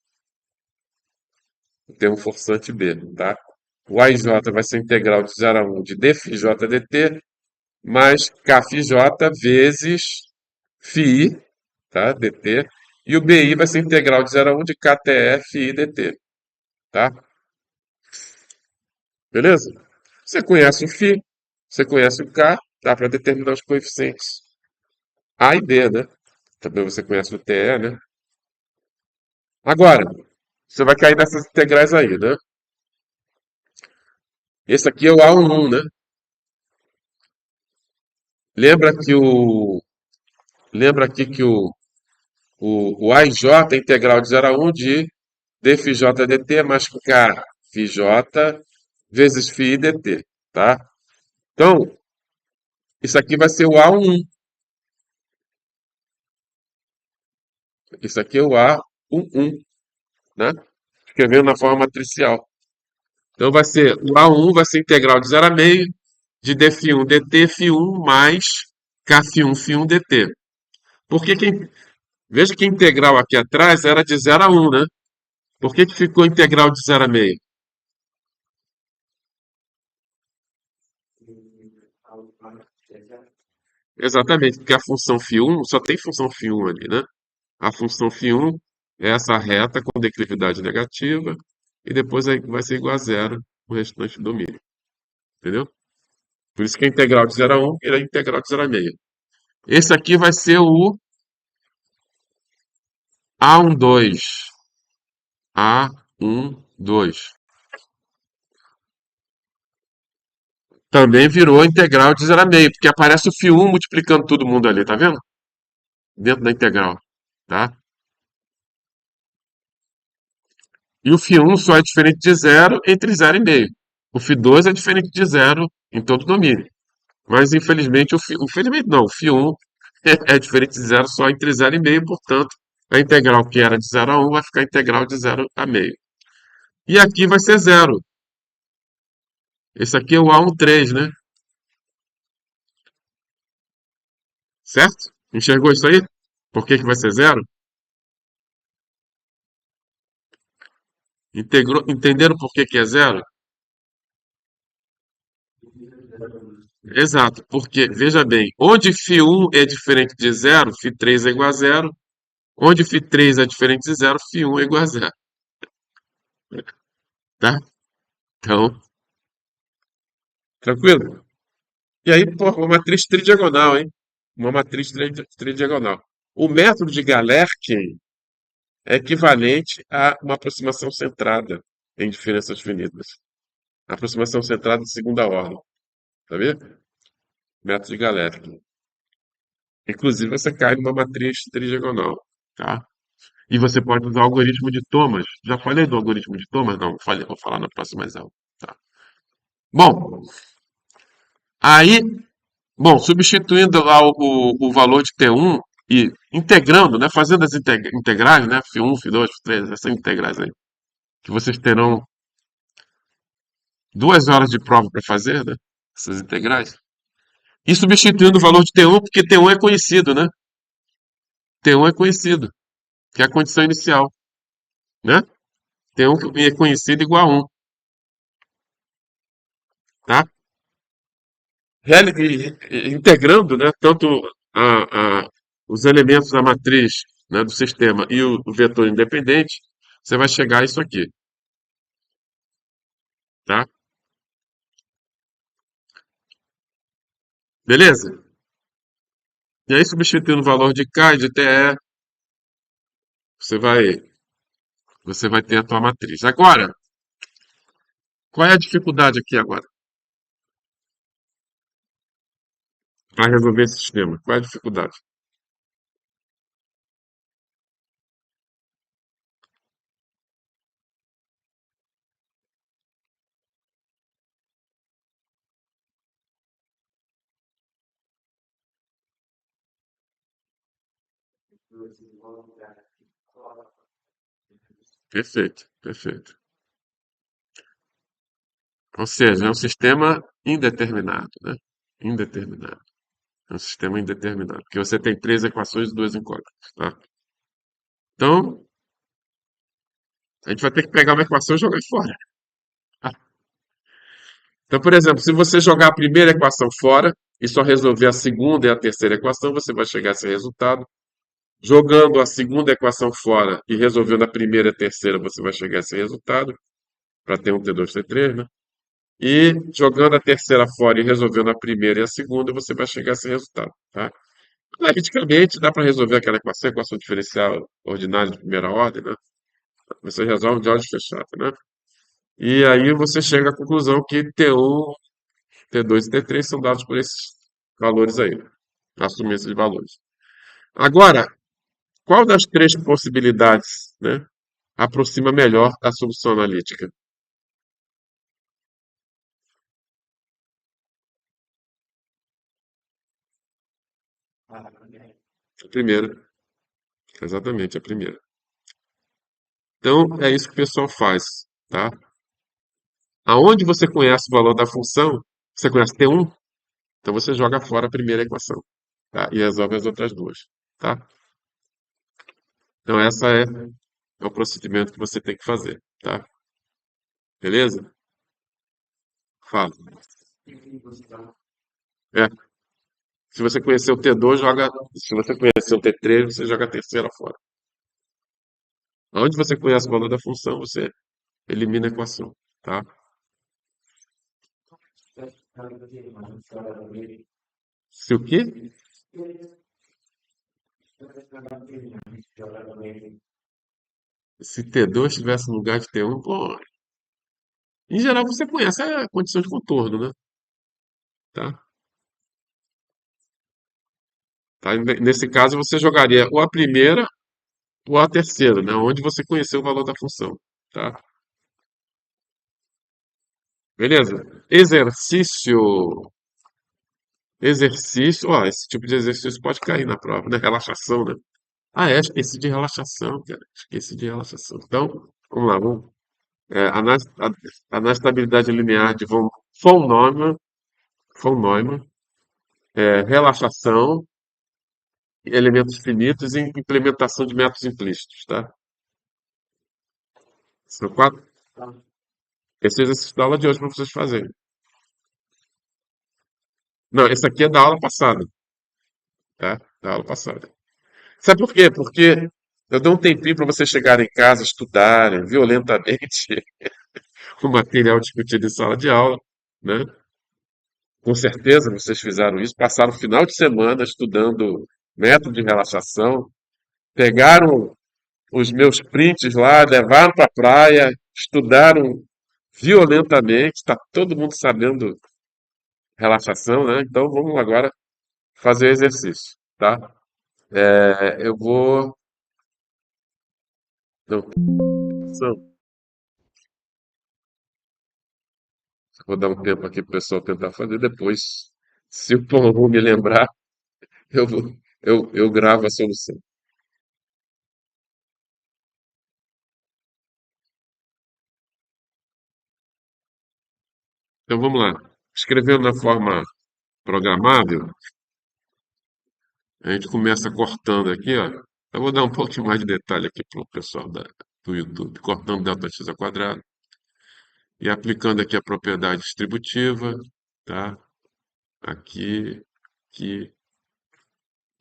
termo forçante B, tá? O AIJ vai ser integral de 0 a 1 de dφj dt mais kφj vezes φi, tá? dt. E o BI vai ser integral de 0 a 1 de KTF dt, tá? Beleza? Você conhece o φ, você conhece o K, dá para determinar os coeficientes A e B, né? Também você conhece o TE, né? Agora, você vai cair nessas integrais aí, né? Esse aqui é o A11, né? Lembra que lembra aqui que o AJ é integral de 0 a 1 de dφj dt mais kφj vezes φ dt, tá? Então, isso aqui vai ser o A11. Isso aqui é o A11, né? Escrevendo na forma matricial. Então vai ser o A1 vai ser integral de 0 a meio de dφ1 dt φ1 mais kφ1 φ1 dt. Por que que, veja que a integral aqui atrás era de 0 a 1, né? Por que que ficou integral de 0 a meio? Exatamente, porque a função φ1 só tem função φ1 ali, né? A função φ1 é essa reta com declividade negativa e depois vai ser igual a zero o restante do domínio, entendeu? Por isso que a integral de 0 a 1 é a integral de 0 a meio. Esse aqui vai ser o A12. A12. Também virou integral de 0 a meio, porque aparece o φ1 multiplicando todo mundo ali, tá vendo? Dentro da integral, tá? E o φ1 só é diferente de zero entre 0 e meio. O φ2 é diferente de zero em todo o domínio. Mas infelizmente, infelizmente não, o φ1 é diferente de zero só entre 0 e meio, portanto, a integral que era de 0 a 1 vai ficar integral de 0 a meio. E aqui vai ser zero. Esse aqui é o A13, né? Certo? Enxergou isso aí? Por que que vai ser zero? Entenderam por que que é zero? Exato, porque, veja bem, onde φ1 é diferente de zero, φ3 é igual a zero. Onde φ3 é diferente de zero, φ1 é igual a zero. Tá? Então, tranquilo? E aí, pô, uma matriz tridiagonal, hein? Uma matriz tridiagonal. O método de Galerkin é equivalente a uma aproximação centrada em diferenças finitas. Aproximação centrada de segunda ordem. Tá vendo? Método de Galerkin. Inclusive, você cai numa matriz tridiagonal, tá? E você pode usar o algoritmo de Thomas. Já falei do algoritmo de Thomas? Não, falei, vou falar na próxima aula. Tá. Bom, aí, bom, substituindo lá o valor de T1 e integrando, né, fazendo as integrais, né, φ1, φ2, φ3, essas integrais aí, que vocês terão 2 horas de prova para fazer, né, essas integrais. E substituindo o valor de T1, porque T1 é conhecido, né? T1 é conhecido, que é a condição inicial, né? T1 é conhecido igual a 1, tá? Integrando, né, tanto os elementos da matriz, né, do sistema e o vetor independente, você vai chegar a isso aqui, tá? Beleza? E aí, substituindo o valor de K e de TE, você vai, você vai ter a tua matriz. Agora, qual é a dificuldade aqui agora para resolver esse sistema? Qual é a dificuldade? Perfeito, perfeito. Ou seja, é um sistema indeterminado, né? Indeterminado. É um sistema indeterminado, porque você tem três equações e duas incógnitas, tá? Então, a gente vai ter que pegar uma equação e jogar fora. Então, por exemplo, se você jogar a primeira equação fora e só resolver a segunda e a terceira equação, você vai chegar a esse resultado. Jogando a segunda equação fora e resolvendo a primeira e a terceira, você vai chegar a esse resultado, para ter um T2, T3, né? E jogando a terceira fora e resolvendo a primeira e a segunda, você vai chegar a esse resultado, tá? Analiticamente, dá para resolver aquela equação, equação diferencial ordinária de primeira ordem, né? Você resolve de olhos fechados, né? E aí você chega à conclusão que T1, T2 e T3 são dados por esses valores aí, assumindo esses valores. Agora, qual das três possibilidades, né, aproxima melhor da solução analítica? A primeira, exatamente, a primeira. Então, é isso que o pessoal faz, tá? Aonde você conhece o valor da função, você conhece T1, então você joga fora a primeira equação, tá? E resolve as outras duas, tá? Então, é o procedimento que você tem que fazer, tá? Beleza? Fala. É, se você conhecer o T2, joga. Se você conhecer o T3, você joga a terceira fora. Onde você conhece o valor da função, você elimina a equação, tá? Se o quê? Se T2 estivesse no lugar de T1, pô, em geral você conhece a condição de contorno, né? Tá? Tá? Nesse caso, você jogaria ou a primeira ou a terceira, né? Onde você conheceu o valor da função, tá? Beleza? Exercício. Exercício. Ó, esse tipo de exercício pode cair na prova, né? Relaxação, né? Ah, é, esqueci de relaxação, cara. Esqueci de relaxação. Então, vamos lá, vamos. Análise de estabilidade linear de von Neumann, relaxação, elementos finitos e implementação de métodos implícitos, tá? São quatro. Esse é o exercício da aula de hoje para vocês fazerem. Não, esse aqui é da aula passada, tá? Da aula passada. Sabe por quê? Porque eu dou um tempinho para vocês chegarem em casa, estudarem violentamente o material discutido em sala de aula, né? Com certeza vocês fizeram isso, passaram o final de semana estudando método de relaxação, pegaram os meus prints lá, levaram para a praia, estudaram violentamente, está todo mundo sabendo relaxação, né? Então vamos agora fazer o exercício, tá? Eu vou. Não, vou dar um tempo aqui para o pessoal tentar fazer depois. Se o Paulo me lembrar, eu, vou, eu gravo a solução. Então vamos lá. Escrevendo na forma programável, a gente começa cortando aqui, ó. Eu vou dar um pouquinho mais de detalhe aqui para o pessoal do YouTube. Cortando Δx ao quadrado e aplicando aqui a propriedade distributiva, tá? Aqui, aqui.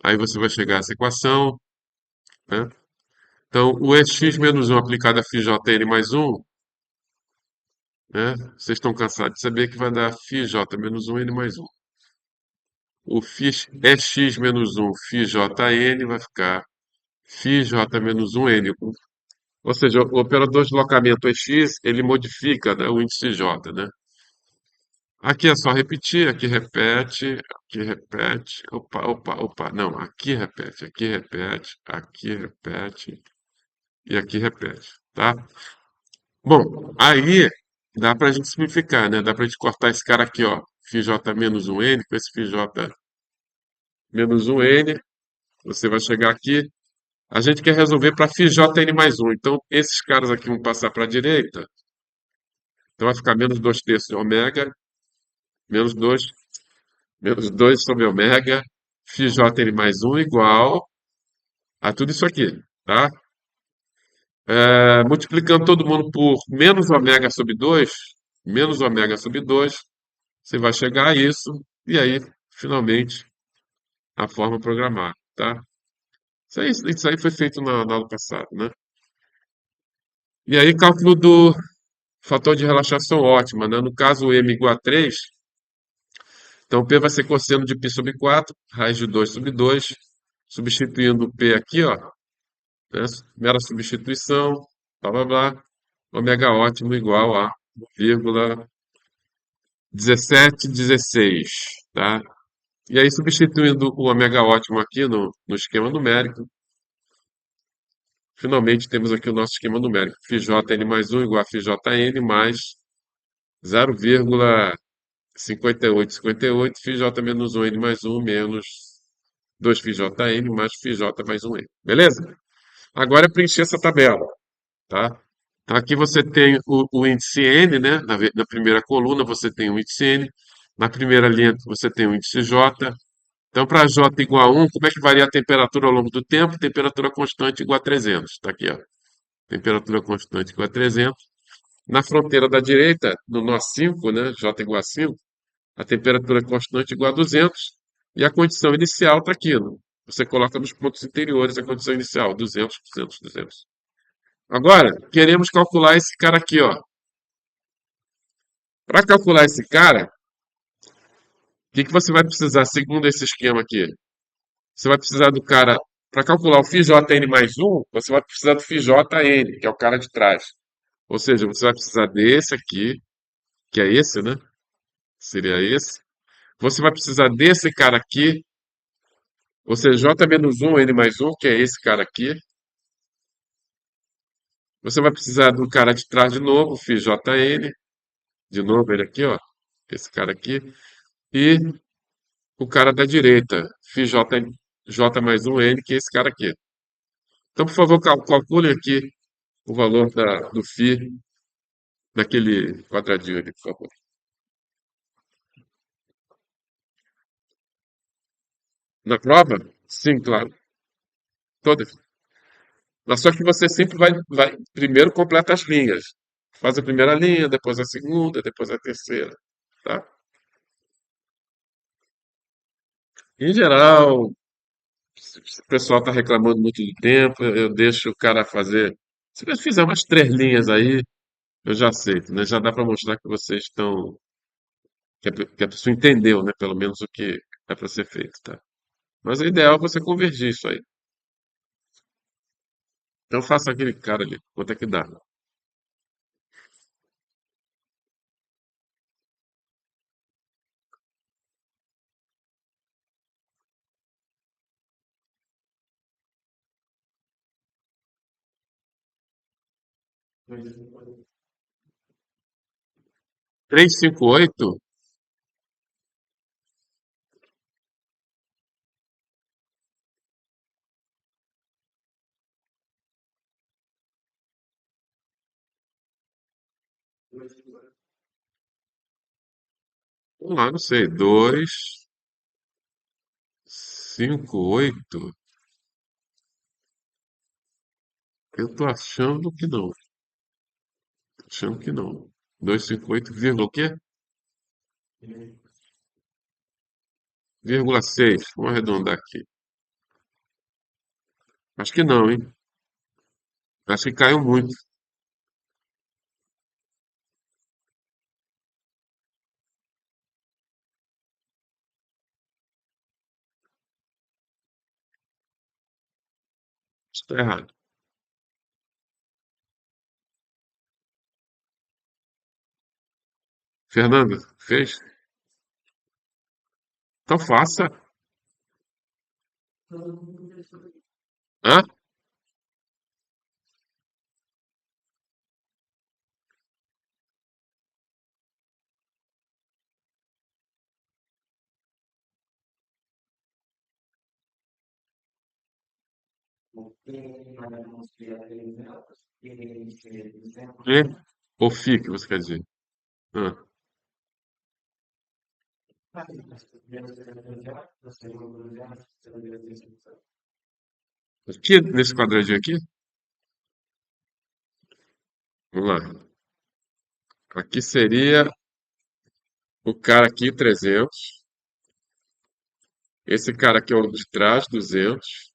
Aí você vai chegar a essa equação, né? Então, o x menos um aplicado a φjn mais um, né? Vocês estão cansados de saber que vai dar φj menos um n mais um. O x menos um φjn vai ficar φj menos um n. Ou seja, o operador de deslocamento x, ele modifica, né, o índice j, né? Aqui é só repetir, aqui repete, opa, opa, opa, não, aqui repete e aqui repete, tá? Bom, aí dá pra gente simplificar, né? Dá pra gente cortar esse cara aqui, ó, φj menos um n, com esse φj menos um n, você vai chegar aqui, a gente quer resolver para φjn mais um, então esses caras aqui vão passar para a direita, então vai ficar menos 2 terços de ômega, menos 2 menos 2 sobre ômega, φjn mais um igual a tudo isso aqui, tá? Multiplicando todo mundo por menos ômega sobre 2, você vai chegar a isso, e aí, finalmente, a forma programada, tá? Isso aí foi feito na aula passada, né? E aí, cálculo do fator de relaxação ótima, né? No caso, o m igual a 3, então P vai ser cosseno de π sobre 4, raiz de 2 sobre 2, substituindo o P aqui, ó, né? Mera substituição, blá blá blá, ômega ótimo igual a 1,1716, tá? E aí, substituindo o ômega ótimo aqui no esquema numérico, finalmente temos aqui o nosso esquema numérico. Φn mais 1 igual a Φn mais 0,5858, Φj menos 1n mais 1 menos 2Φjn mais Φj mais 1n. Beleza? Agora é preencher essa tabela, tá? Então, aqui você tem o índice N, né? Na primeira coluna você tem o índice N, na primeira linha você tem o índice J. Então, para J igual a 1, como é que varia a temperatura ao longo do tempo? Temperatura constante igual a 300. Está aqui, ó. Temperatura constante igual a 300. Na fronteira da direita, no nó 5, né? J igual a 5, a temperatura constante igual a 200. E a condição inicial está aqui, né? Você coloca nos pontos interiores a condição inicial, 200, 200, 200. Agora, queremos calcular esse cara aqui, ó. Para calcular esse cara, o que que você vai precisar, segundo esse esquema aqui? Você vai precisar do cara, para calcular o φjn mais 1, você vai precisar do φjn, que é o cara de trás. Ou seja, você vai precisar desse aqui, que é esse, né? Seria esse. Você vai precisar desse cara aqui, ou seja, j menos 1, n mais 1, que é esse cara aqui. Você vai precisar do cara de trás de novo, φjn, de novo ele aqui, ó, esse cara aqui. E o cara da direita, J mais 1N, que é esse cara aqui. Então, por favor, calcule aqui o valor do φ naquele quadradinho ali, por favor. Na prova? Sim, claro. Todas. Mas só que você sempre vai primeiro completa as linhas. Faz a primeira linha, depois a segunda, depois a terceira. Tá? Em geral, se o pessoal está reclamando muito do tempo, eu deixo o cara fazer. Se ele fizer umas 3 linhas aí, eu já aceito, né? Já dá para mostrar que vocês estão que a pessoa entendeu, né? Pelo menos o que é para ser feito, tá? Mas o ideal é você convergir isso aí. Então faça aquele cara ali, quanto é que dá? 358. Vamos lá, não sei. 258. Eu tô achando que não. Tô achando que não. 258, vírgula o quê? Vírgula 6. Vamos arredondar aqui. Acho que não, hein? Acho que caiu muito. Está errado. Fernando, fez? Então faça. Hã? 'E' ou 'Fi' que você quer dizer? Hã. Aqui, nesse quadradinho aqui? Vamos lá. Aqui seria o cara aqui, 300. Esse cara aqui é o de trás, 200.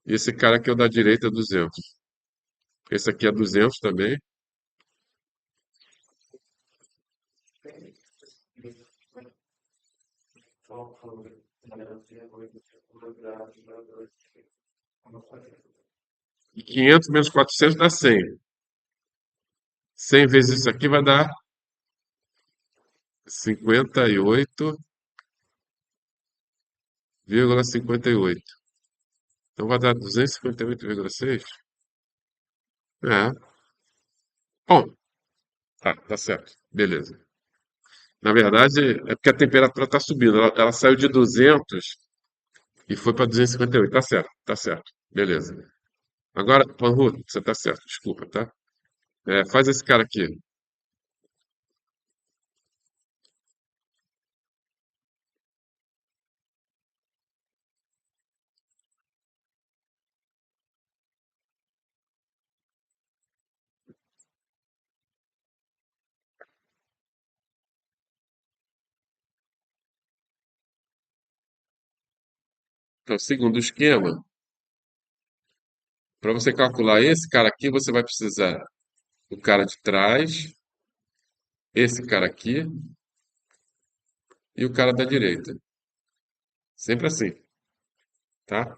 E esse cara aqui é o da direita, 200. Esse aqui é 200 também. E 500 menos 400 dá 100. 100 vezes isso aqui vai dar 58. vírgula 58. Então vai dar 258,6. É. Bom, tá certo. Beleza. Na verdade, é porque a temperatura está subindo. Ela saiu de 200 e foi para 258. Tá certo, tá certo. Beleza. Agora, Panru, você tá certo, desculpa, tá? Faz esse cara aqui. Então, segundo o esquema, para você calcular esse cara aqui, você vai precisar do cara de trás, esse cara aqui e o cara da direita. Sempre assim, tá?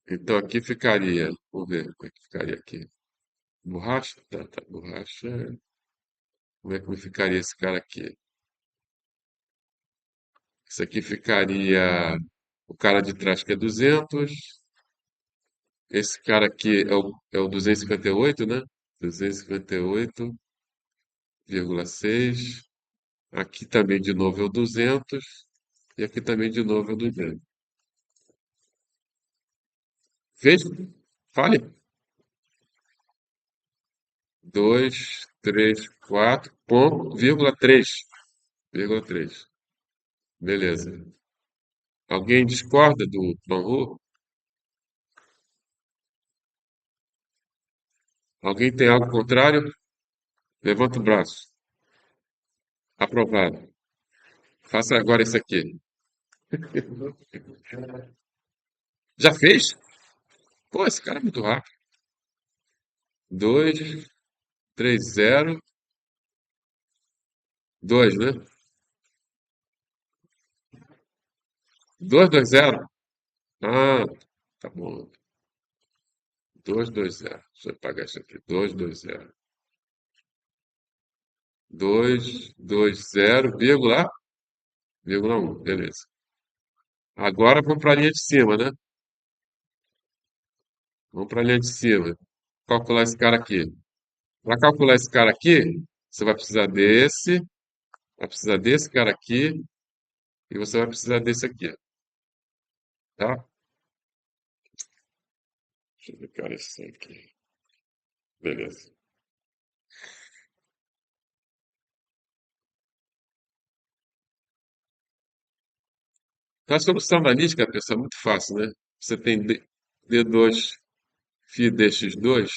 Então aqui ficaria, vamos ver como é que ficaria aqui. Borracha? Tá, borracha. Como é que me ficaria esse cara aqui? Esse aqui ficaria o cara de trás que é 200. Esse cara aqui é o 258, né? 258,6. Aqui também de novo é o 200. E aqui também de novo é o 200. Fez? Fale. 2, 3, 4, ponto, vírgula 3. Vírgula 3. Beleza. Alguém discorda do Bangu? Alguém tem algo contrário? Levanta o braço. Aprovado. Faça agora isso aqui. Já fez? Pô, esse cara é muito rápido. 2, 3, 0, 2, né? 2, 2, 0. Ah, tá bom. 2, 2, 0. Deixa eu apagar isso aqui. 2, 2, 0. 2, 2, 0, vírgula 1. Beleza. Agora vamos para a linha de cima, né? Vamos para a linha de cima. Calcular esse cara aqui. Para calcular esse cara aqui, você vai precisar desse cara aqui e você vai precisar desse aqui, tá? Deixa eu ver, cara, isso aqui. Beleza. Então, a solução analítica, pessoal, é muito fácil, né? Você tem D2 φ dx2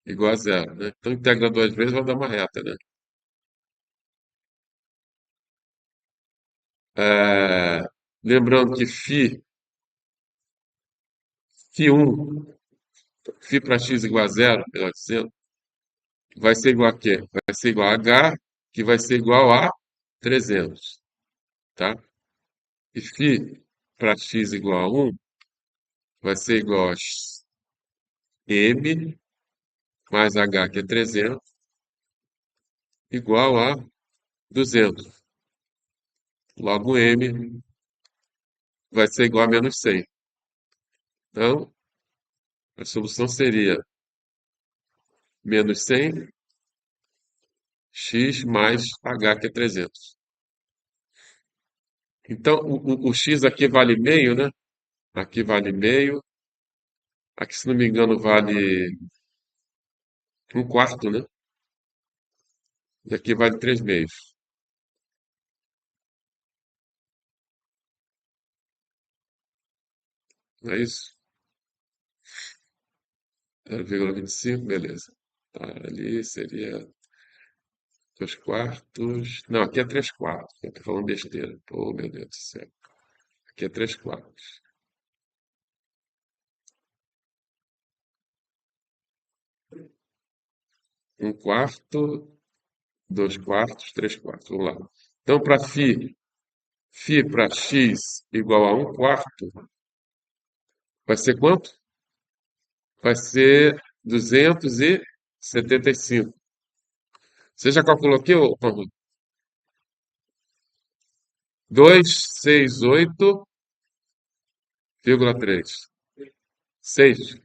igual a zero, né? Então, integra duas vezes vai dar uma reta, né? Lembrando que φ1, φ para x igual a zero, melhor dizendo, vai ser igual a quê? Vai ser igual a h, que vai ser igual a 300, tá? E φ para x igual a 1 vai ser igual a m mais h, que é 300, igual a 200. Logo, m vai ser igual a menos 100. Então, a solução seria menos 100 x mais h, que é 300. Então, o x aqui vale meio, né? Aqui vale meio. Aqui, se não me engano, vale um quarto, né? E aqui vale 3 meios. Não é isso? 0,25, beleza. Tá, ali seria 2 quartos. Não, aqui é 3 quartos. Eu tô falando besteira. Oh, meu Deus do céu. Aqui é 3 quartos. Um quarto, 2 quartos, 3 quartos. Vamos lá. Então, para φ para x igual a um quarto, vai ser quanto? Vai ser 275. Você já calculou aqui, ô Paulo? 268,3. 6.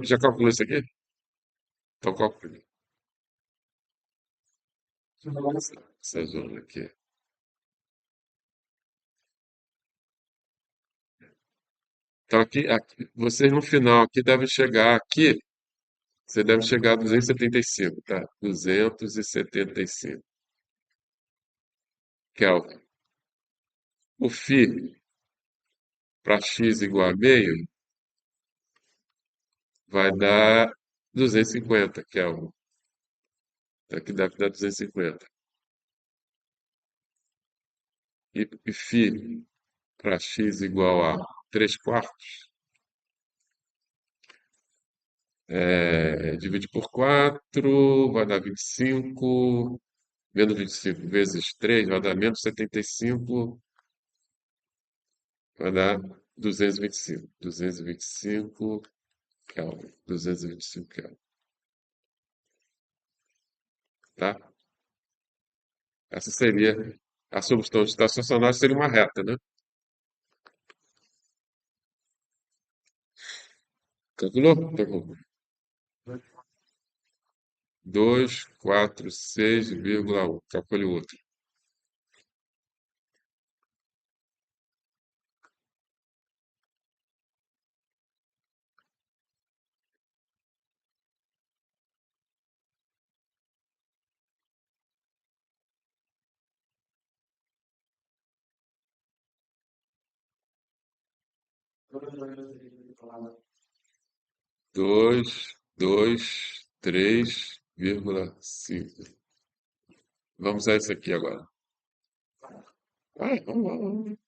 Já calculou isso aqui? Então calcule. Essa zona aqui. Então aqui, vocês no final aqui devem chegar aqui, você deve chegar a 275, tá? 275 Kelvin. O φ para x igual a meio vai dar 250 Kelvin. Aqui deve dar 250. E φ para x igual a 3 quartos, divide por 4 vai dar 25. Menos 25 vezes 3 vai dar menos 75, vai dar 225. 225 Kelvin. 225 Kelvin, tá? Essa seria a solução estacionária, seria uma reta, né? Calculou? Calculou. 246,1. Calcule o outro. 223,5. Vamos a isso aqui agora. Vai, vamos.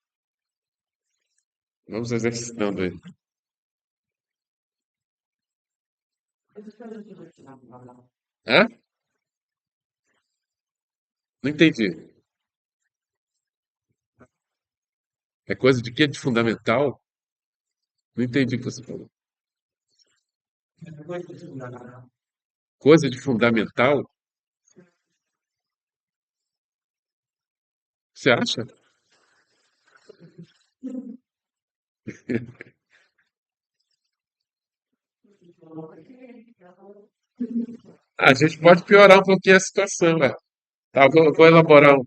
Vamos exercitando aí. Hã? Não entendi. É coisa de quê? De fundamental? Não entendi o que você falou. Coisa de fundamental? Você acha? A gente pode piorar um pouquinho a situação, né? Tá, vou elaborar um.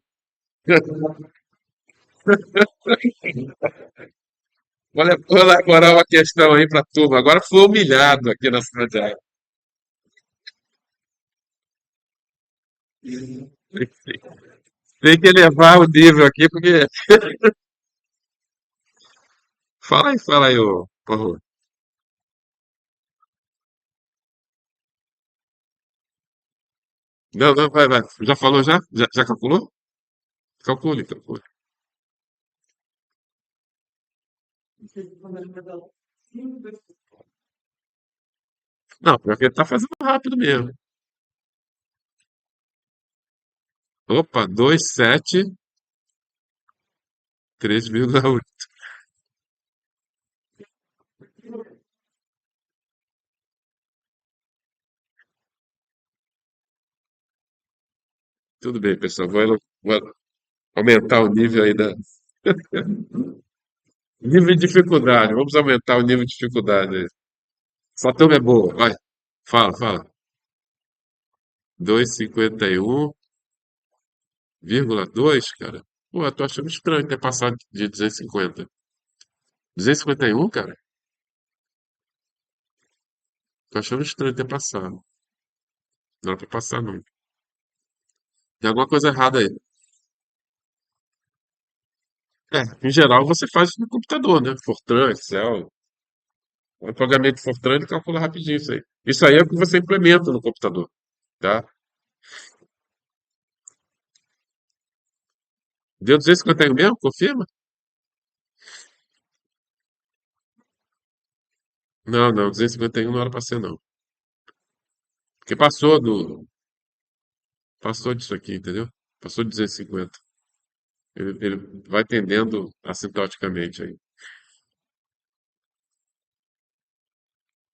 Vou elaborar uma questão aí para a turma. Agora fui humilhado aqui na sala de aula. Tem que elevar o nível aqui, porque. Fala aí, ô, por favor. Não, não, vai. Já falou já? Já calculou? Calcule. Não, porque ele tá fazendo rápido mesmo. Opa, 273,8. Tudo bem, pessoal. Vou aumentar o nível aí da. Nível de dificuldade. Vamos aumentar o nível de dificuldade aí. Sua turma é boa, vai. Fala. 251,2, cara. Pô, eu tô achando estranho ter passado de 250. 251, cara? Tô achando estranho ter passado. Não era pra passar, não. Tem alguma coisa errada aí. Em geral, você faz no computador, né? Fortran, Excel. O pagamento de Fortran, ele calcula rapidinho isso aí. Isso aí é o que você implementa no computador, tá? Deu 251 mesmo? Confirma? Não, 251 não era pra ser, não. Porque passou disso aqui, entendeu? Passou de 250. Ele vai tendendo assintoticamente aí.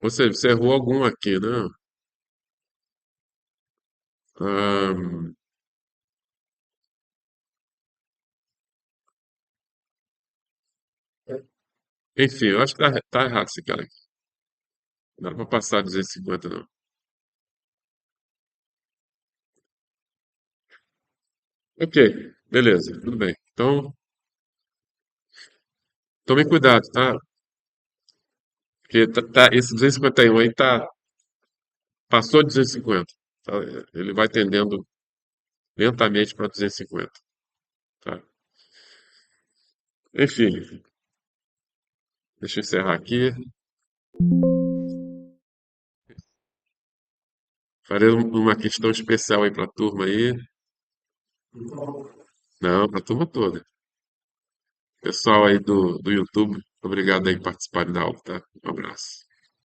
Você errou algum aqui, né? Ahn, enfim, eu acho que tá errado esse cara aqui. Não dá pra passar 250, não. Ok, beleza, tudo bem. Então, tome cuidado, tá? Porque esse 251 aí passou de 250. Tá? Ele vai tendendo lentamente para 250. Tá? Enfim, deixa eu encerrar aqui. Farei uma questão especial aí para a turma aí. Não, para a turma toda. Pessoal aí do YouTube, obrigado aí por participarem da aula, tá? Um abraço.